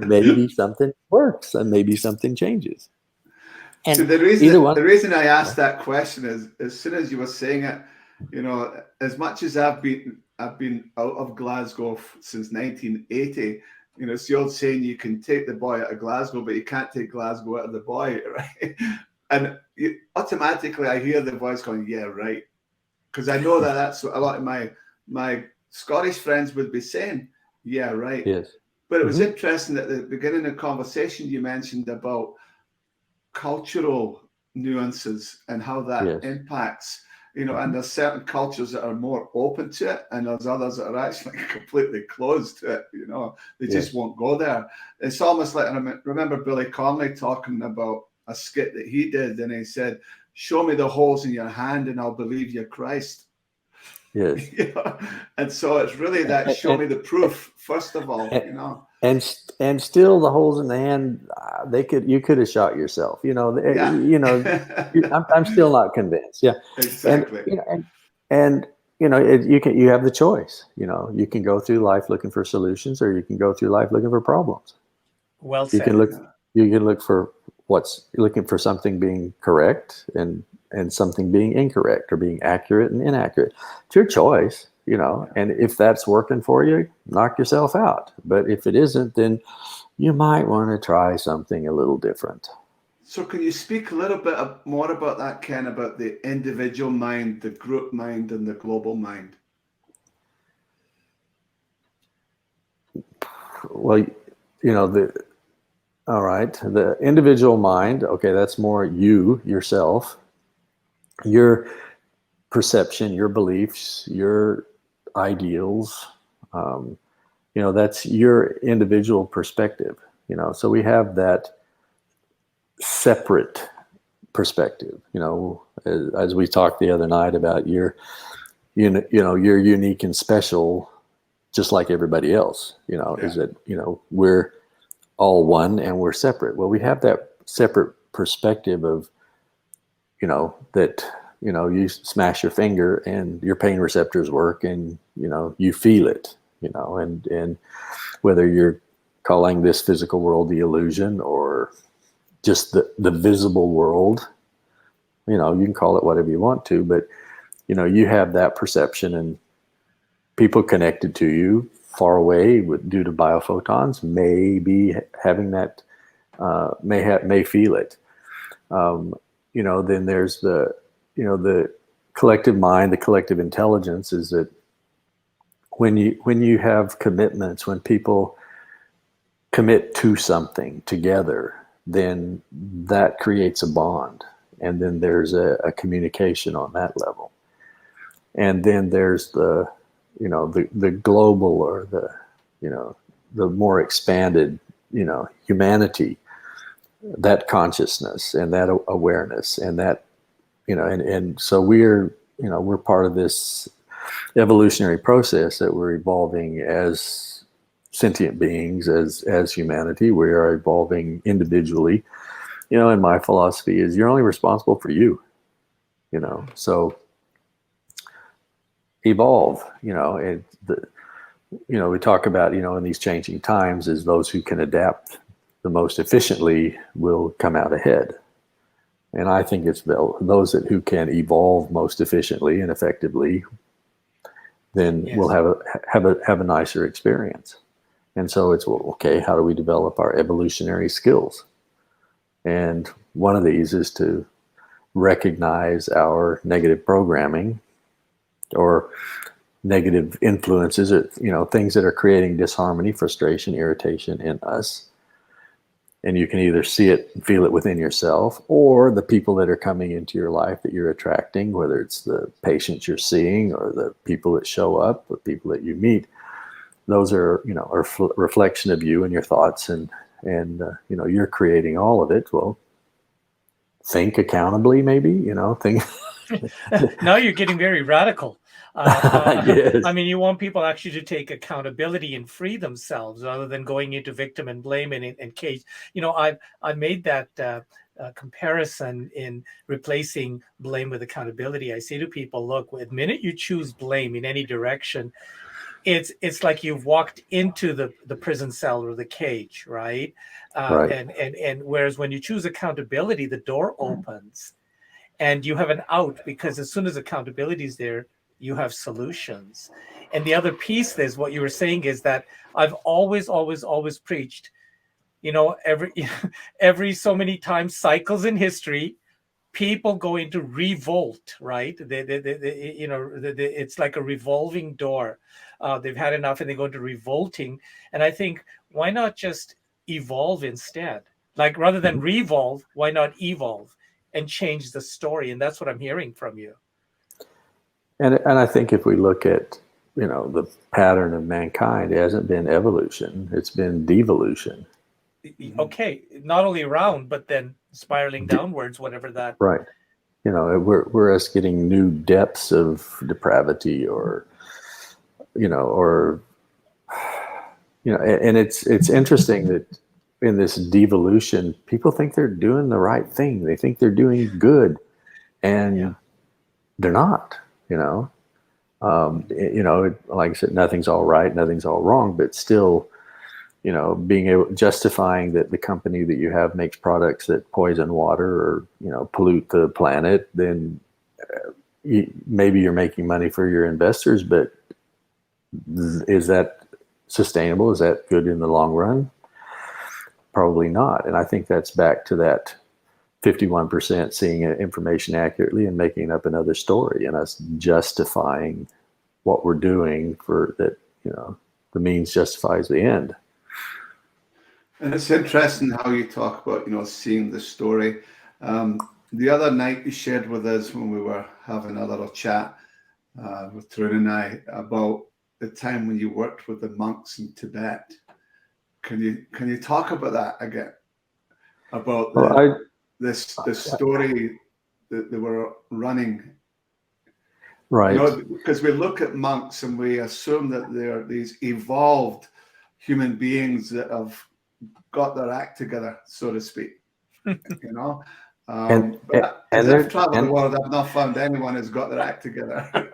maybe something works and maybe something changes. And so the reason I asked that question is, as soon as you were saying it, as much as I've been out of Glasgow since 1980. It's the old saying, you can take the boy out of Glasgow, but you can't take Glasgow out of the boy, right? And automatically I hear the voice going, yeah, right. Because I know that's what a lot of my Scottish friends would be saying, yeah, right. Yes. But it was interesting at the beginning of the conversation you mentioned about cultural nuances and how that impacts, and there's certain cultures that are more open to it, and there's others that are actually completely closed to it. They just won't go there. It's almost like, I remember Billy Connolly talking about a skit that he did, and he said, show me the holes in your hand and I'll believe you're Christ. Yes. And so it's really that show me the proof, first of all, and still the holes in the hand, you could have shot yourself. I'm still not convinced. Yeah, Exactly. and you have the choice. You can go through life looking for solutions, or you can go through life looking for problems. Well You said. can look for looking for something being correct and something being incorrect, or being accurate and inaccurate. It's your choice, and if that's working for you, knock yourself out. But if it isn't, then you might want to try something a little different. So can you speak a little bit more about that, Ken, about the individual mind, the group mind, and the global mind? Well, all right, the individual mind, okay, that's more yourself, your perception, your beliefs, your ideals. That's your individual perspective. So we have that separate perspective. As we talked the other night about you're unique and special, just like everybody else. Is that we're all one and we're separate. Well, we have that separate perspective of that you smash your finger and your pain receptors work, and you feel it. And whether you're calling this physical world the illusion or just the visible world, you can call it whatever you want to, but you have that perception, and people connected to you far away due to biophotons may be having that, may feel it. Then there's the collective mind, the collective intelligence, is that when you have commitments, when people commit to something together, then that creates a bond, and then there's a communication on that level. And then there's the global, or the more expanded, humanity, that consciousness and that awareness, and that, and so we're part of this evolutionary process that we're evolving as sentient beings, as humanity. We are evolving individually, and my philosophy is you're only responsible for you, so evolve, and we talk about, in these changing times, is those who can adapt the most efficiently will come out ahead. And I think it's those who can evolve most efficiently and effectively, then will have a nicer experience. And so it's, well, okay, how do we develop our evolutionary skills? And one of these is to recognize our negative programming, or negative influences, or things that are creating disharmony, frustration, irritation in us. And you can either see it and feel it within yourself, or the people that are coming into your life that you're attracting, whether it's the patients you're seeing, or the people that show up, or people that you meet. Those are reflection of you and your thoughts, and you're creating all of it. Well, think accountably, maybe, think. Now you're getting very radical. Yes. I mean, you want people actually to take accountability and free themselves, rather than going into victim and blame and cage. I made that comparison in replacing blame with accountability. I say to people, look, the minute you choose blame in any direction, it's like you've walked into the prison cell or the cage, right? Right. And whereas when you choose accountability, the door opens and you have an out, because as soon as accountability is there, you have solutions. And the other piece is what you were saying, is that I've always preached, every so many times, cycles in history, people go into revolt, right? It's like a revolving door. They've had enough and they go into revolting. And I think, why not just evolve instead? Like, rather than revolve, why not evolve and change the story? And that's what I'm hearing from you. And I think if we look at, the pattern of mankind, it hasn't been evolution, it's been devolution. Okay, not only around, but then spiraling downwards, whatever that. Right. We're us getting new depths of depravity, or and it's interesting that in this devolution, people think they're doing the right thing. They think they're doing good, and they're not. Like I said, nothing's all right, nothing's all wrong, but still, justifying that the company that you have makes products that poison water or, pollute the planet, then maybe you're making money for your investors, but is that sustainable? Is that good in the long run? Probably not. And I think that's back to that 51% seeing information accurately and making up another story, and us justifying what we're doing for that, the means justifies the end. And it's interesting how you talk about, seeing the story. The other night you shared with us when we were having a little chat with Tarun and I about the time when you worked with the monks in Tibet. Can you talk about that again? About the story that they were running. Right. Because we look at monks and we assume that they're these evolved human beings that have got their act together, so to speak. But as I've traveled the world, I've not found anyone who's got their act together.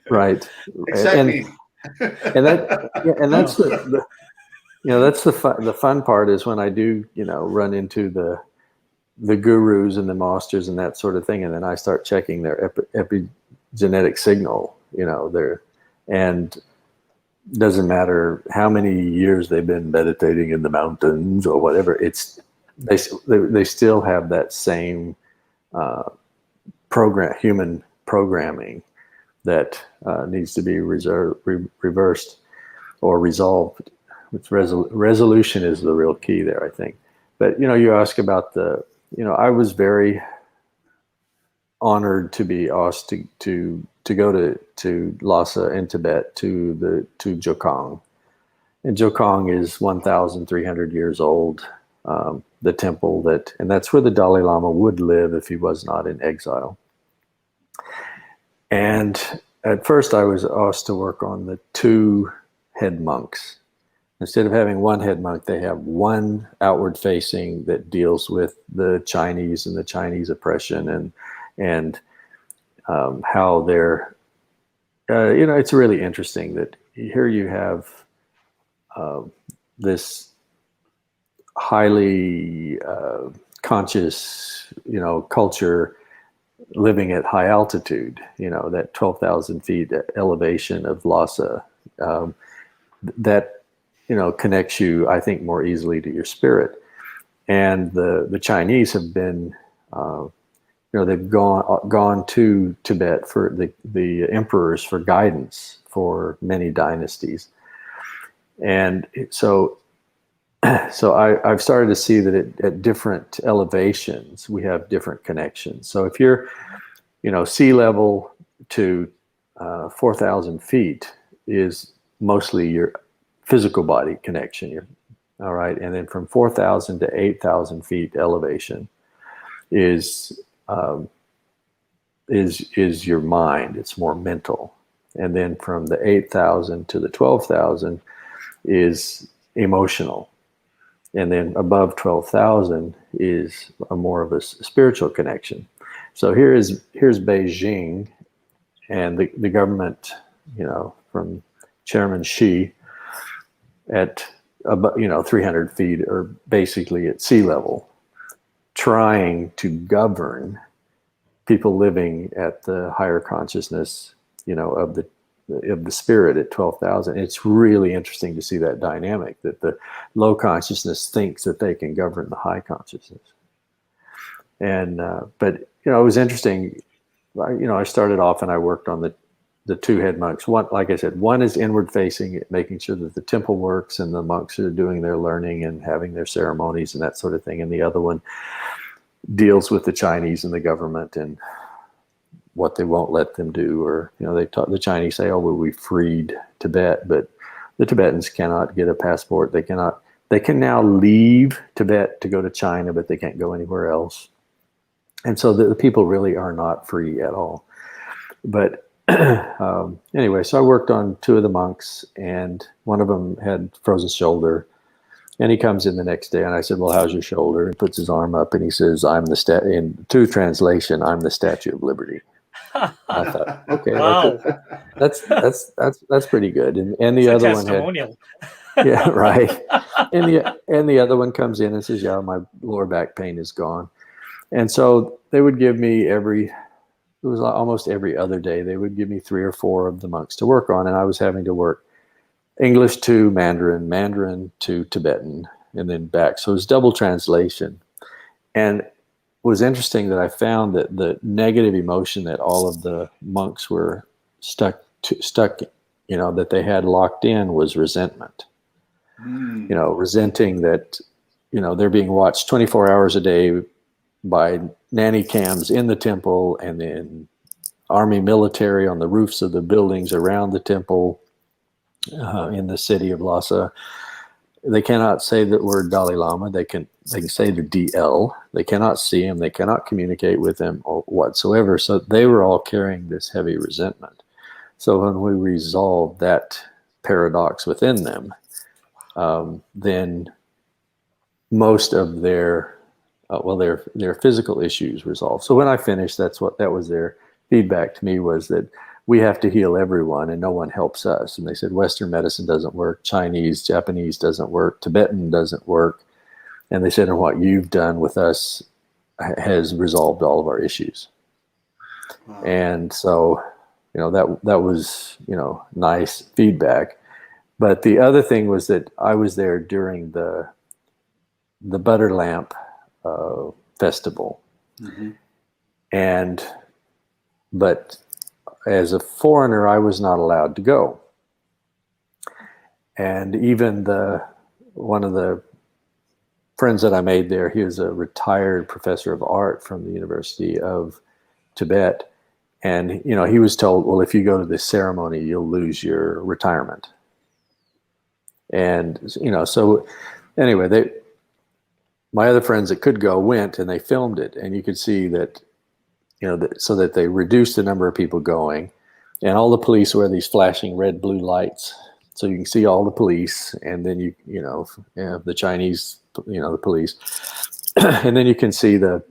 Right. Except me. That's that's the fun part is when I do, run into the gurus and the masters and that sort of thing, and then I start checking their epigenetic signal, and doesn't matter how many years they've been meditating in the mountains or whatever, they still have that same human programming that needs to be reversed or resolved. Resolution is the real key there, I think. But you ask about I was very honored to be asked to go to Lhasa in Tibet to Jokang. And Jokang is 1,300 years old. The temple and that's where the Dalai Lama would live if he was not in exile. And at first I was asked to work on the 2 head monks. Instead of having 1 head monk, they have 1 outward facing that deals with the Chinese and the Chinese oppression and how they're, it's really interesting that here you have this highly conscious, culture living at high altitude, that 12,000 feet elevation of Lhasa, that, connects you, I think, more easily to your spirit. And the Chinese have been, they've gone to Tibet for the emperors for guidance for many dynasties. And so I've started to see that at different elevations, we have different connections. So if you're, sea level to 4,000 feet is mostly your physical body connection. All right. And then from 4,000 to 8,000 feet elevation is your mind. It's more mental. And then from the 8,000 to the 12,000 is emotional. And then above 12,000 is more of a spiritual connection. So here's Beijing, and the government, from Chairman Xi at about 300 feet, or basically at sea level, trying to govern people living at the higher consciousness, of the spirit at 12,000. It's really interesting to see that dynamic, that the low consciousness thinks that they can govern the high consciousness. And but it was interesting. I started off and I worked on the 2 head monks. One, like I said, one is inward facing, making sure that the temple works and the monks are doing their learning and having their ceremonies and that sort of thing. And the other one deals with the Chinese and the government and what they won't let them do. Or, the Chinese say, oh, well, we freed Tibet, but the Tibetans cannot get a passport. They can now leave Tibet to go to China, but they can't go anywhere else. And so the people really are not free at all. But Anyway, so I worked on 2 of the monks, and one of them had frozen shoulder. And he comes in the next day, and I said, "Well, how's your shoulder?" He puts his arm up, and he says, in true translation, "I'm the Statue of Liberty." And I thought, okay, Wow. that's pretty good. And It's the a other one had, testimonial. yeah, right. And the other one comes in and says, "Yeah, my lower back pain is gone." And so they would give me it was almost every other day, they would give me 3 or 4 of the monks to work on, and I was having to work English to Mandarin, Mandarin to Tibetan, and then back. So it was double translation. And it was interesting that I found that the negative emotion that all of the monks were stuck, that they had locked in was resentment. Resenting that, they're being watched 24 hours a day by nanny cams in the temple, and then army military on the roofs of the buildings around the temple. In the city of Lhasa, they cannot say the word Dalai Lama. They can say the DL. They cannot see him. They cannot communicate with him or whatsoever. So they were all carrying this heavy resentment. So when we resolved that paradox within them, then most of their physical issues resolved. So when I finished, that was their feedback to me, was that we have to heal everyone and no one helps us. And they said Western medicine doesn't work, Chinese, Japanese doesn't work, Tibetan doesn't work. And they said, and what you've done with us has resolved all of our issues. Wow. And so, that was, nice feedback. But the other thing was that I was there during the Butter Lamp festival. Mm-hmm. But as a foreigner, I was not allowed to go. And even one of the friends that I made there, he was a retired professor of art from the University of Tibet. And, he was told, well, if you go to this ceremony, you'll lose your retirement. And, so anyway, my other friends that could go went, and they filmed it. And you could see that, so that they reduced the number of people going, and all the police wear these flashing red, blue lights, so you can see all the police, and then the Chinese, the police, and then you can see the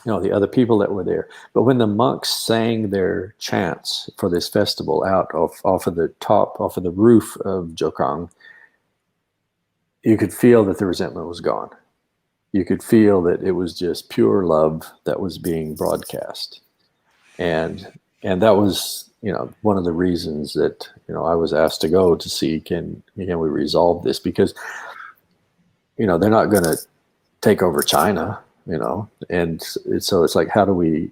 other people that were there. But when the monks sang their chants for this festival out off of the roof of Jokang, you could feel that the resentment was gone. You could feel that it was just pure love that was being broadcast. And that was, one of the reasons that, I was asked to go to see, can we resolve this? Because, they're not going to take over China, and so it's like, how do we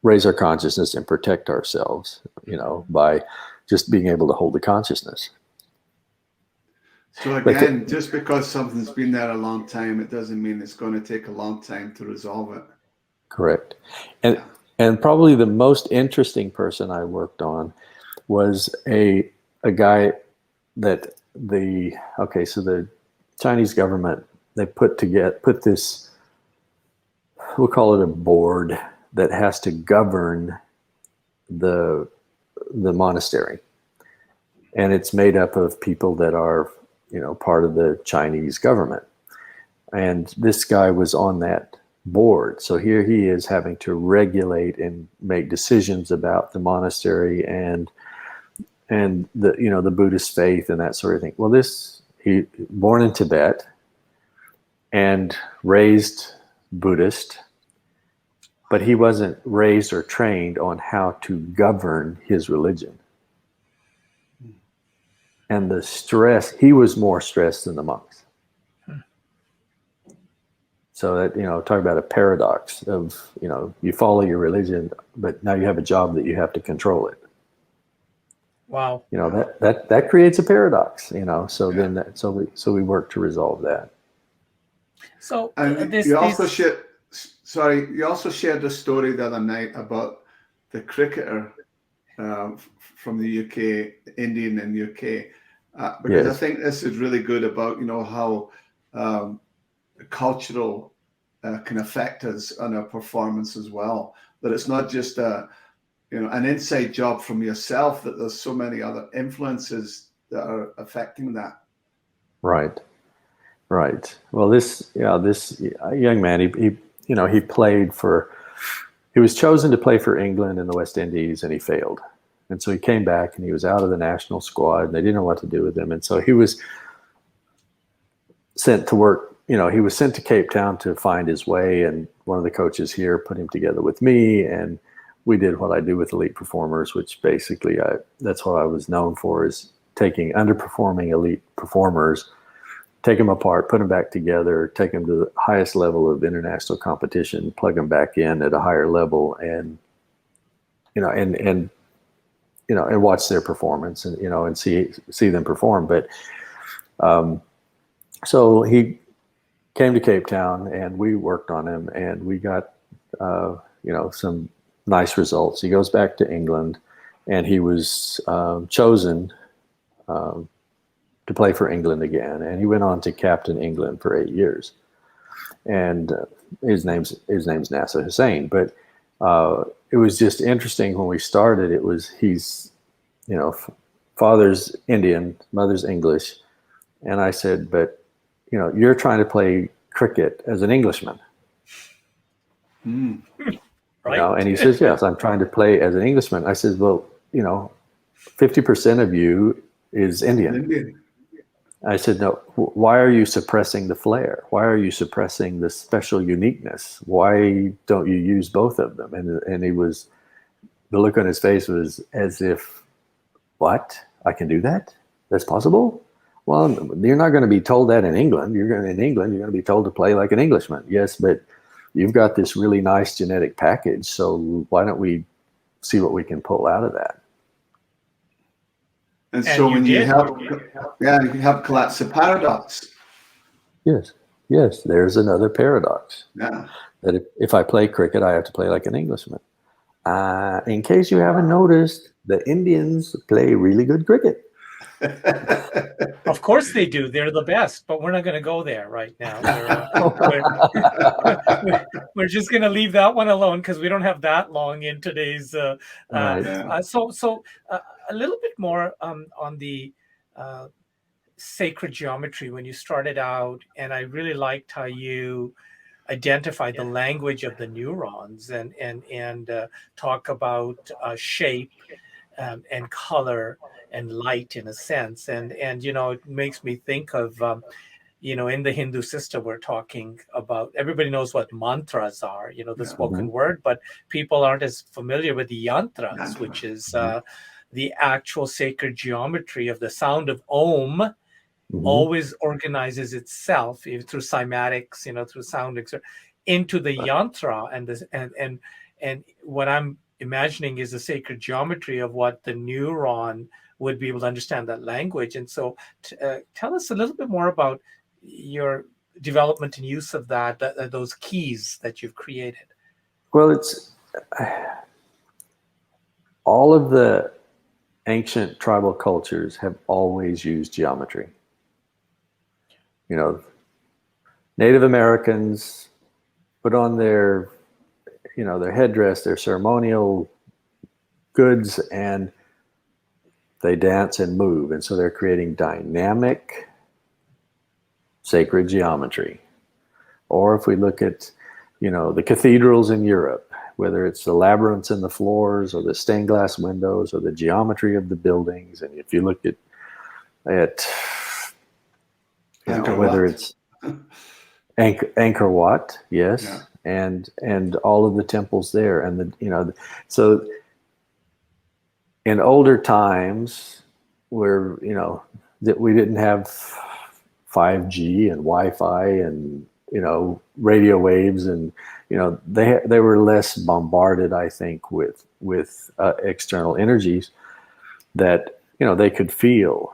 raise our consciousness and protect ourselves, by just being able to hold the consciousness. So again, just because something's been there a long time, it doesn't mean it's going to take a long time to resolve it. Correct. And probably the most interesting person I worked on was a guy that so the Chinese government, they put this, we'll call it a board that has to govern the monastery. And it's made up of people that are, part of the Chinese government. And this guy was on that board. So here he is having to regulate and make decisions about the monastery and the Buddhist faith and that sort of thing. Well, he born in Tibet and raised Buddhist, but he wasn't raised or trained on how to govern his religion. And the stress, he was more stressed than the monks. So that, talk about a paradox of, you follow your religion, but now you have a job that you have to control it. Wow. That creates a paradox, so yeah. Then we work to resolve that. So you also shared a story the other night about the cricketer from the UK, Indian in UK, because yes. I think this is really good about how cultural can affect us on our performance as well. That it's not just a an inside job from yourself, that there's so many other influences that are affecting that. Right. Well, this young man, he was chosen to play for England and the West Indies, and he failed. And so he came back and he was out of the national squad, and they didn't know what to do with him. And so he was sent to work. He was sent to Cape Town to find his way. And one of the coaches here put him together with me, and we did what I do with elite performers, which basically that's what I was known for, is taking underperforming elite performers, take them apart, put them back together, take them to the highest level of international competition, plug them back in at a higher level, and watch their performance, and see them perform. But so he came to Cape Town, and we worked on him, and we got some nice results. He goes back to England, and he was chosen to play for England again, and he went on to captain England for 8 years. And his name's Nasser Hussain. But it was just interesting when we started. He's father's Indian, mother's English, and I said, but you're trying to play cricket as an Englishman. Right. And he says, yes, I'm trying to play as an Englishman. I said, well, 50% of you is Indian. I said, no, why are you suppressing the flair? Why are you suppressing the special uniqueness? Why don't you use both of them? And the look on his face was as if, what? I can do that? That's possible? Well, you're not going to be told that in England. You're going to be told to play like an Englishman. Yes, but you've got this really nice genetic package. So why don't we see what we can pull out of that? And so when you help collapse the paradox. Yes, there's another paradox. Yeah. That if I play cricket, I have to play like an Englishman. In case you haven't noticed, the Indians play really good cricket. Of course they do. They're the best, but we're not going to go there right now. We're just going to leave that one alone because we don't have that long in today's. Right. So a little bit more on the sacred geometry when you started out, and I really liked how you identify the language of the neurons and talk about shape and color and light in a sense, and it makes me think of in the Hindu system we're talking about, everybody knows what mantras are, the spoken word, but people aren't as familiar with the yantras, which is the actual sacred geometry of the sound of Om. Always organizes itself through cymatics, through sound into the yantra, and what I'm imagining is the sacred geometry of what the neuron would be able to understand that language. And so tell us a little bit more about your development and use of those keys that you've created. Well, it's all of the ancient tribal cultures have always used geometry. Native Americans put on their headdress, their ceremonial goods, and they dance and move. And so they're creating dynamic, sacred geometry. Or if we look at, the cathedrals in Europe, whether it's the labyrinths in the floors or the stained glass windows or the geometry of the buildings. And if you look at whether it's Angkor Wat, yes. Yeah. And all of the temples there, and so in older times where that we didn't have 5G and Wi-Fi and radio waves, and they were less bombarded, I think, with external energies that they could feel.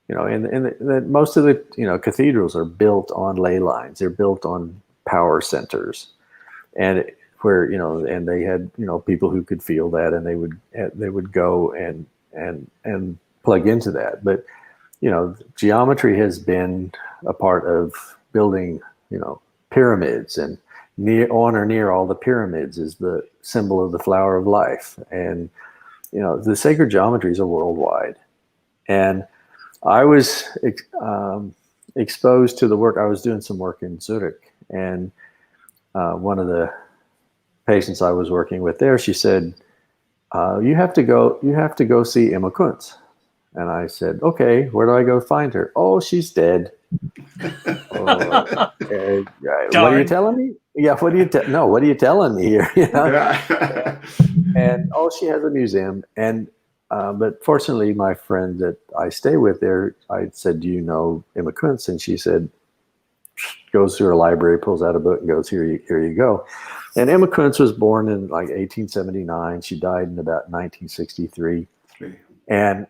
And most of the cathedrals are built on ley lines. They're built on power centers. And where and they had people who could feel that, and they would go and plug into that. But geometry has been a part of building pyramids and on or near all the pyramids is the symbol of the flower of life. And, the sacred geometries are worldwide. And I was exposed to the work. I was doing some work in Zurich, and one of the patients I was working with there, she said, you have to go see Emma Kuntz. And I said, okay, where do I go find her? Oh, she's dead. What are you telling me? Yeah, what are you telling me here? And she has a museum. And but fortunately, my friend that I stay with there, I said, do you know Emma Kuntz? And she said, goes to her library, pulls out a book, and goes, here you go. And Emma Kuntz was born in like 1879. She died in about 1963. And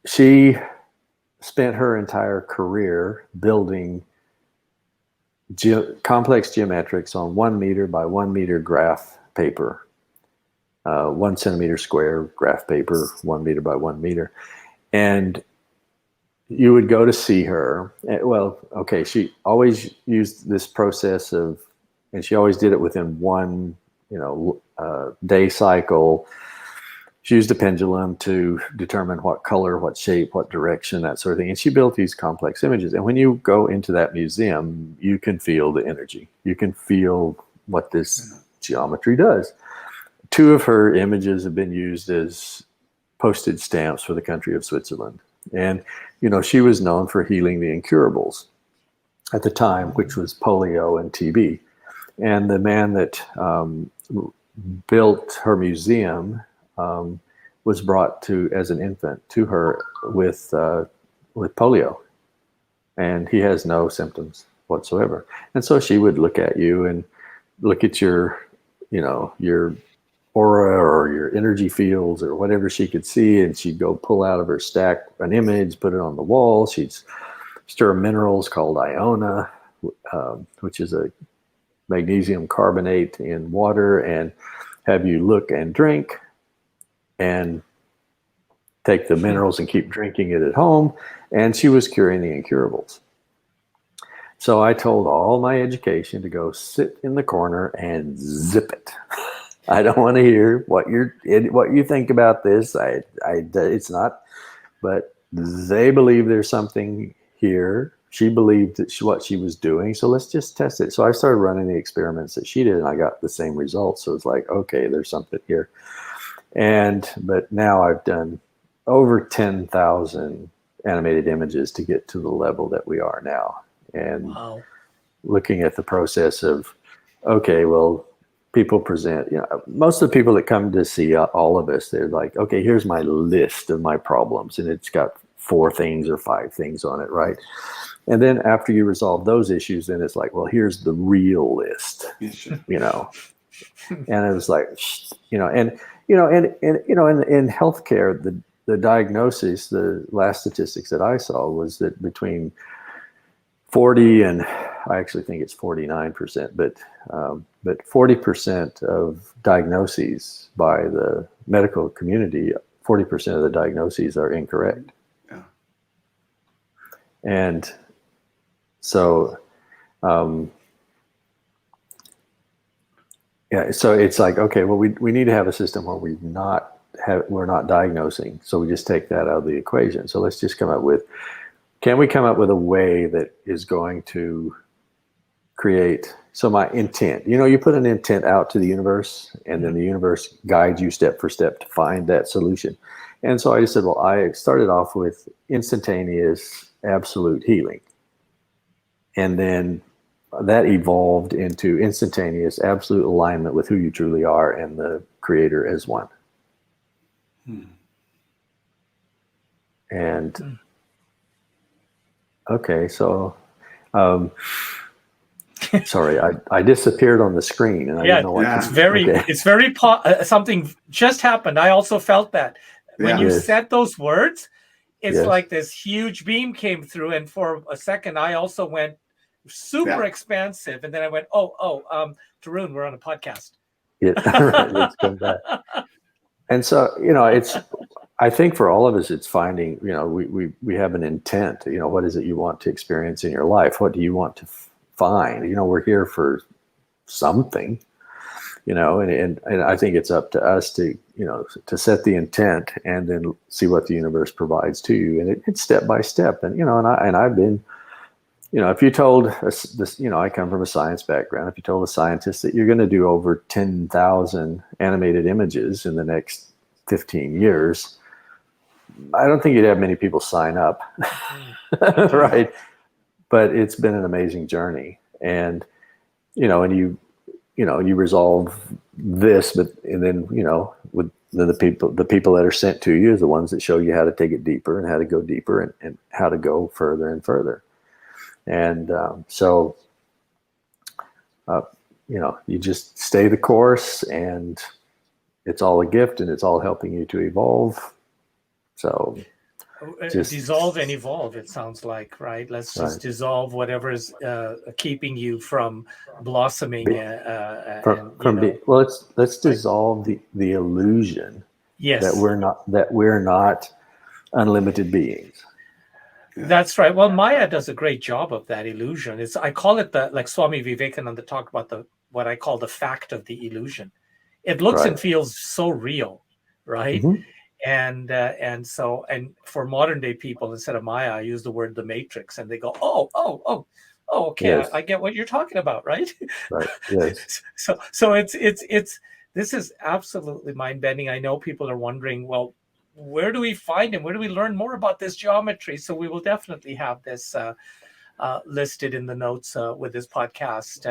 she spent her entire career building complex geometrics on 1 meter by 1 meter graph paper, 1 centimeter square graph paper, 1 meter by 1 meter. And you would go to see her. She always used this process and she always did it within one, day cycle. She used a pendulum to determine what color, what shape, what direction, that sort of thing. And she built these complex images. And when you go into that museum, you can feel the energy. You can feel what this geometry does. 2 of her images have been used as postage stamps for the country of Switzerland. And, she was known for healing the incurables at the time, which was polio and TB. And the man that built her museum was brought as an infant to her with polio, and he has no symptoms whatsoever. And so she would look at you and look at your aura or your energy fields or whatever she could see, and she'd go pull out of her stack an image, put it on the wall. She'd stir minerals called iona, which is a magnesium carbonate in water, and have you look and drink and take the minerals and keep drinking it at home. And she was curing the incurables. So I told all my education to go sit in the corner and zip it. I don't want to hear what you think about this. It's not, but they believe there's something here. She believed what she was doing. So let's just test it. So I started running the experiments that she did, and I got the same results. So it's like, okay, there's something here. But now I've done over 10,000 animated images to get to the level that we are now. And wow. Looking at the process of, okay, well, people present, most of the people that come to see all of us, they're like, okay, here's my list of my problems. And it's got 4 things or 5 things on it, right? And then after you resolve those issues, then it's like, well, here's the real list, And it was like, in healthcare, the diagnosis, the last statistics that I saw was that between 40 and I actually think it's 49%, but 40% of diagnoses by the medical community, 40% of the diagnoses are incorrect. Yeah. And so, so it's like, okay, well, we need to have a system where we're not diagnosing. So we just take that out of the equation. So let's just can we come up with a way that is going to create, so my intent, you put an intent out to the universe, and then the universe guides you step for step to find that solution. And so I just said, well, I started off with instantaneous absolute healing. And then that evolved into instantaneous absolute alignment with who you truly are and the creator as one. And okay, so sorry, I disappeared on the screen, and I didn't know what. It's very something just happened. I also felt that when you said those words, it's like this huge beam came through, and for a second, I also went super expansive, and then I went, Tarun, we're on a podcast. Yeah, right, let's come back. And so, I think for all of us, it's finding, we have an intent. What is it you want to experience in your life? What do you want to fine. We're here for something, and I think it's up to us to, to set the intent and then see what the universe provides to you. And it's step by step. And, I've been, if you told us this, I come from a science background. If you told a scientist that you're going to do over 10,000 animated images in the next 15 years, I don't think you'd have many people sign up. Right. But it's been an amazing journey. And, and you resolve this, and then, with the people that are sent to you is the ones that show you how to take it deeper and how to go deeper and how to go further and further. And so, you just stay the course, and it's all a gift, and it's all helping you to evolve. So dissolve and evolve, it sounds like, right? Let's just dissolve whatever is keeping you from blossoming. Let's dissolve the illusion that we're not unlimited beings. That's right. Well, Maya does a great job of that illusion. I call it like Swami Vivekananda talked about what I call the fact of the illusion. It looks and feels so real, right? Mm-hmm. And so for modern day people, instead of Maya, I use the word the Matrix, and they go, oh, okay, yes. I get what you're talking about, right? Right. Yes. So it's this is absolutely mind bending. I know people are wondering, well, where do we find him? Where do we learn more about this geometry? So we will definitely have this listed in the notes with this podcast.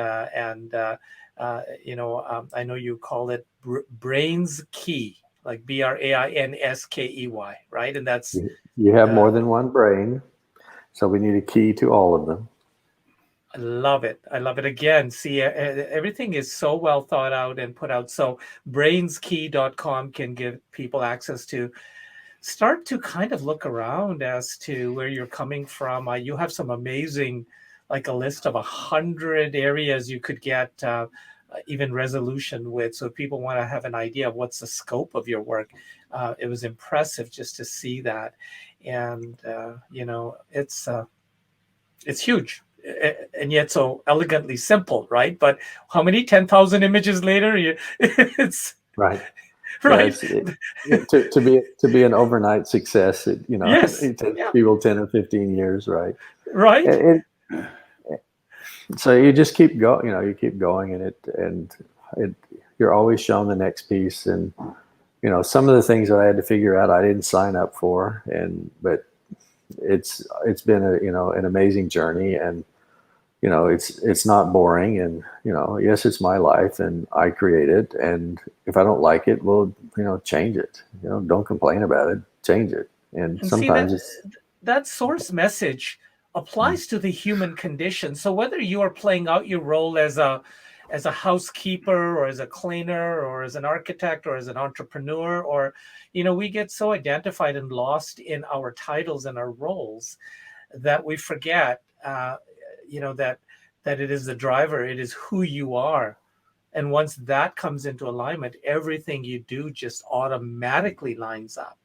I know you call it Brain's Key, like BRAINSKEY, right? And that's you have more than one brain, so we need a key to all of them. I love it. Again, see, everything is so well thought out and put out. So brainskey.com can give people access to start to kind of look around as to where you're coming from. You have some amazing, like a list of 100 areas you could get even resolution with. So if people want to have an idea of what's the scope of your work, it was impressive just to see that. And, it's huge. And yet so elegantly simple, right? But how many 10,000 images later? It's right. Right. To be an overnight success, it takes people 10 or 15 years, right? Right. So you just keep going. You keep going, and you're always shown the next piece. And some of the things that I had to figure out, I didn't sign up for, but it's been an amazing journey, and it's not boring, and yes, it's my life and I create it, and if I don't like it, well, change it. Don't complain about it, change it. And sometimes that source message applies to the human condition. So whether you are playing out your role as a housekeeper, or as a cleaner, or as an architect, or as an entrepreneur, or we get so identified and lost in our titles and our roles that we forget that it is the driver, it is who you are. And once that comes into alignment, everything you do just automatically lines up.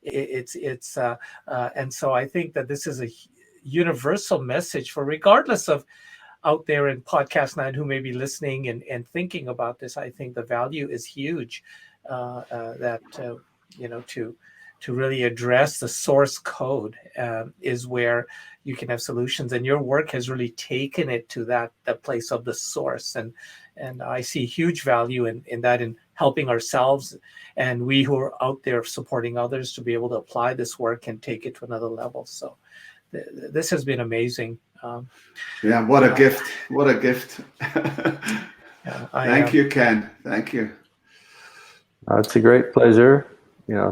And so I think that this is a universal message for, regardless of out there in podcast land who may be listening and thinking about this. I think the value is huge, to really address the source code is where you can have solutions, and your work has really taken it to that place of the source. And I see huge value in that, in helping ourselves and we who are out there supporting others to be able to apply this work and take it to another level. So this has been amazing. What a gift. What a gift. Thank you, Ken. Thank you. It's a great pleasure.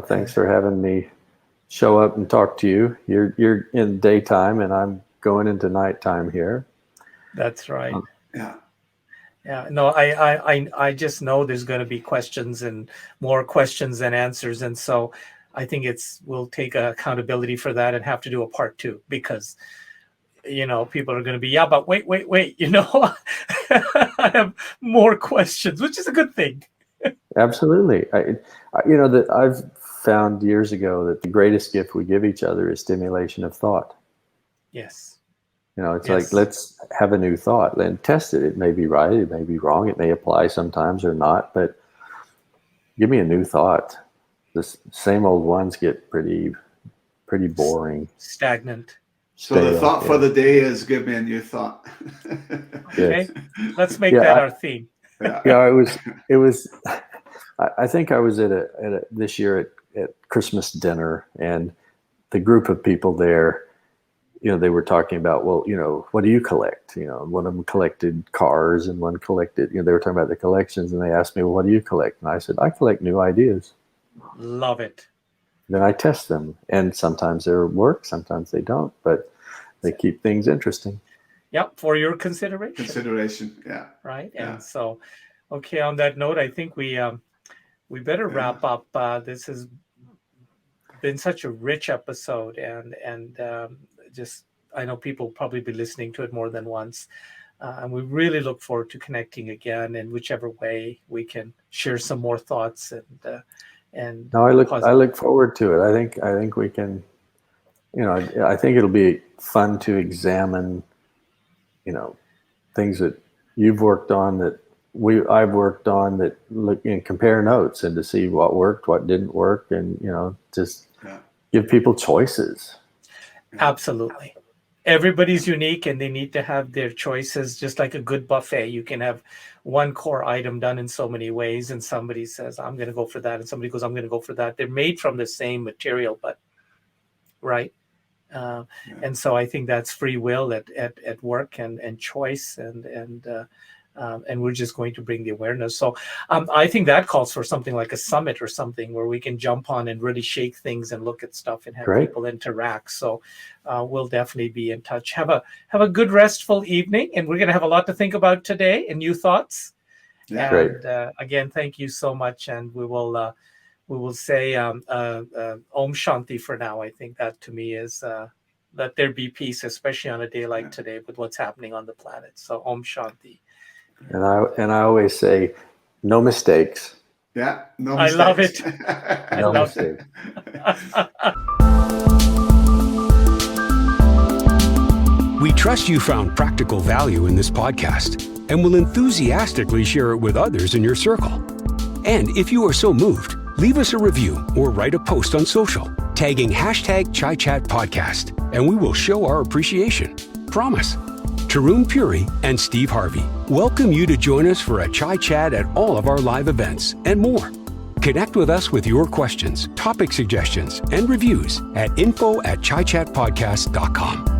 Thanks for having me show up and talk to you. You're in daytime and I'm going into nighttime here. That's right. Yeah. No, I just know there's going to be questions and more questions than answers. And so I think we'll take accountability for that and have to do a part 2, because people are going to be, but wait, I have more questions, which is a good thing. Absolutely. That I've found years ago that the greatest gift we give each other is stimulation of thought. Yes. It's Yes. like, let's have a new thought and test it. It may be right. It may be wrong. It may apply sometimes or not, but give me a new thought. The same old ones get pretty boring. Stagnant. So the Stale, thought for yeah. the day is give me a new thought. Okay. Yes. Let's make Yeah, that our theme. Yeah, it was. I think I was at a this year at Christmas dinner, and the group of people there, they were talking about, well, what do you collect? One of them collected cars, and one collected. They were talking about the collections, and they asked me, well, what do you collect? And I said, I collect new ideas. Love it. Then I test them, and sometimes they work, sometimes they don't, but they keep things interesting. Yep, for your consideration. Yeah. Right. Yeah. And so, okay, on that note, I think we better wrap up. This has been such a rich episode, and just, I know people will probably be listening to it more than once. And we really look forward to connecting again in whichever way we can share some more thoughts and No, I look forward to it. I think we can, I think it'll be fun to examine, things that you've worked on, that I've worked on, that look and compare notes and to see what worked, what didn't work, and just give people choices. Absolutely. Everybody's unique and they need to have their choices, just like a good buffet. You can have one core item done in so many ways, and somebody says, I'm going to go for that, and somebody goes, I'm going to go for that. They're made from the same material, but right. And so I think that's free will at work and choice, and we're just going to bring the awareness. So I think that calls for something like a summit or something where we can jump on and really shake things and look at stuff and have people interact. So we'll definitely be in touch. Have a good, restful evening, and we're going to have a lot to think about today and new thoughts. Yeah. And again, thank you so much, and we will say Om Shanti for now. I think that to me is let there be peace, especially on a day like today with what's happening on the planet. So Om Shanti. And I always say, no mistakes. Yeah, no I mistakes. love it. No mistakes. We trust you found practical value in this podcast and will enthusiastically share it with others in your circle. And if you are so moved, leave us a review or write a post on social, tagging #ChaiChatPodcast, and we will show our appreciation. Promise. Tarun Puri and Steve Harvey welcome you to join us for a Chai Chat at all of our live events and more. Connect with us with your questions, topic suggestions, and reviews at info@chaichatpodcast.com.